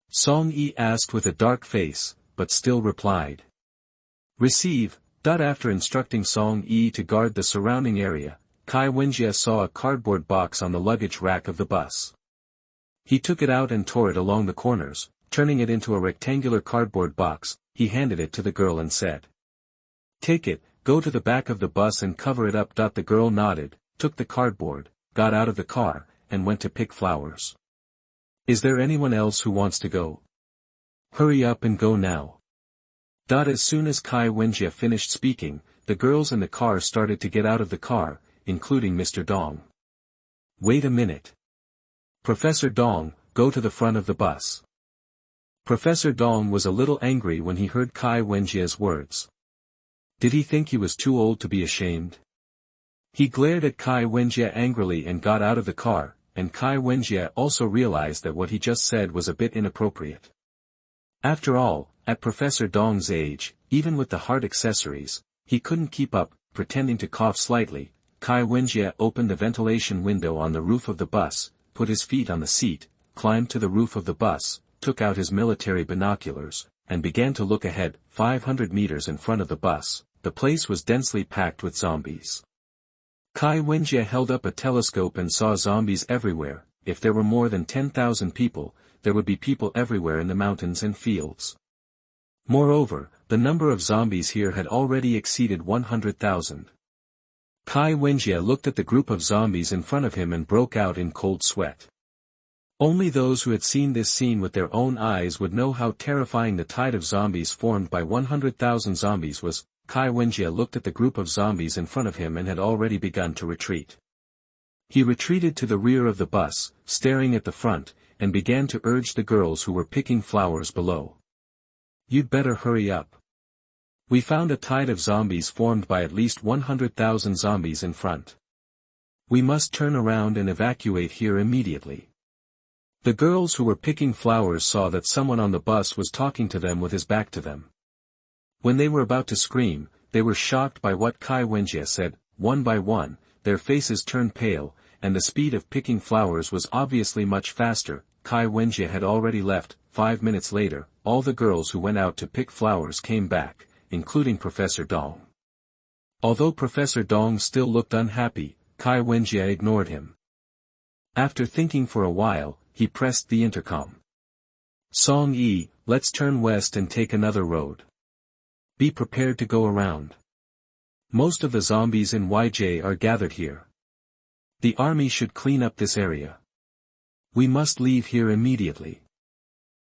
Song Yi asked with a dark face, but still replied. Receive. After instructing Song Yi to guard the surrounding area, Kai Wenjie saw a cardboard box on the luggage rack of the bus. He took it out and tore it along the corners, turning it into a rectangular cardboard box. He handed it to the girl and said. Take it, go to the back of the bus and cover it up. The girl nodded, took the cardboard, got out of the car, and went to pick flowers. Is there anyone else who wants to go? Hurry up and go now. As soon as Kai Wenjie finished speaking, the girls in the car started to get out of the car, including Mr. Dong. Wait a minute. Professor Dong, go to the front of the bus. Professor Dong was a little angry when he heard Kai Wenjie's words. Did he think he was too old to be ashamed? He glared at Kai Wenjie angrily and got out of the car, and Kai Wenjie also realized that what he just said was a bit inappropriate. After all, at Professor Dong's age, even with the heart accessories, he couldn't keep up. Pretending to cough slightly, Kai Wenjie opened the ventilation window on the roof of the bus, put his feet on the seat, climbed to the roof of the bus, took out his military binoculars, and began to look ahead. 500 meters in front of the bus, the place was densely packed with zombies. Kai Wenjie held up a telescope and saw zombies everywhere. If there were more than 10,000 people, there would be people everywhere in the mountains and fields. Moreover, the number of zombies here had already exceeded 100,000. Kai Wenjie looked at the group of zombies in front of him and broke out in cold sweat. Only those who had seen this scene with their own eyes would know how terrifying the tide of zombies formed by 100,000 zombies was. Kai Wenjie looked at the group of zombies in front of him and had already begun to retreat. He retreated to the rear of the bus, staring at the front, and began to urge the girls who were picking flowers below. You'd better hurry up. We found a tide of zombies formed by at least 100,000 zombies in front. We must turn around and evacuate here immediately. The girls who were picking flowers saw that someone on the bus was talking to them with his back to them. When they were about to scream, they were shocked by what Kai Wenjie said. One by one, their faces turned pale, and the speed of picking flowers was obviously much faster. Kai Wenjie had already left. 5 minutes later, all the girls who went out to pick flowers came back, including Professor Dong. Although Professor Dong still looked unhappy, Kai Wenjie ignored him. After thinking for a while, he pressed the intercom. Song Yi, let's turn west and take another road. Be prepared to go around. Most of the zombies in YJ are gathered here. The army should clean up this area. We must leave here immediately.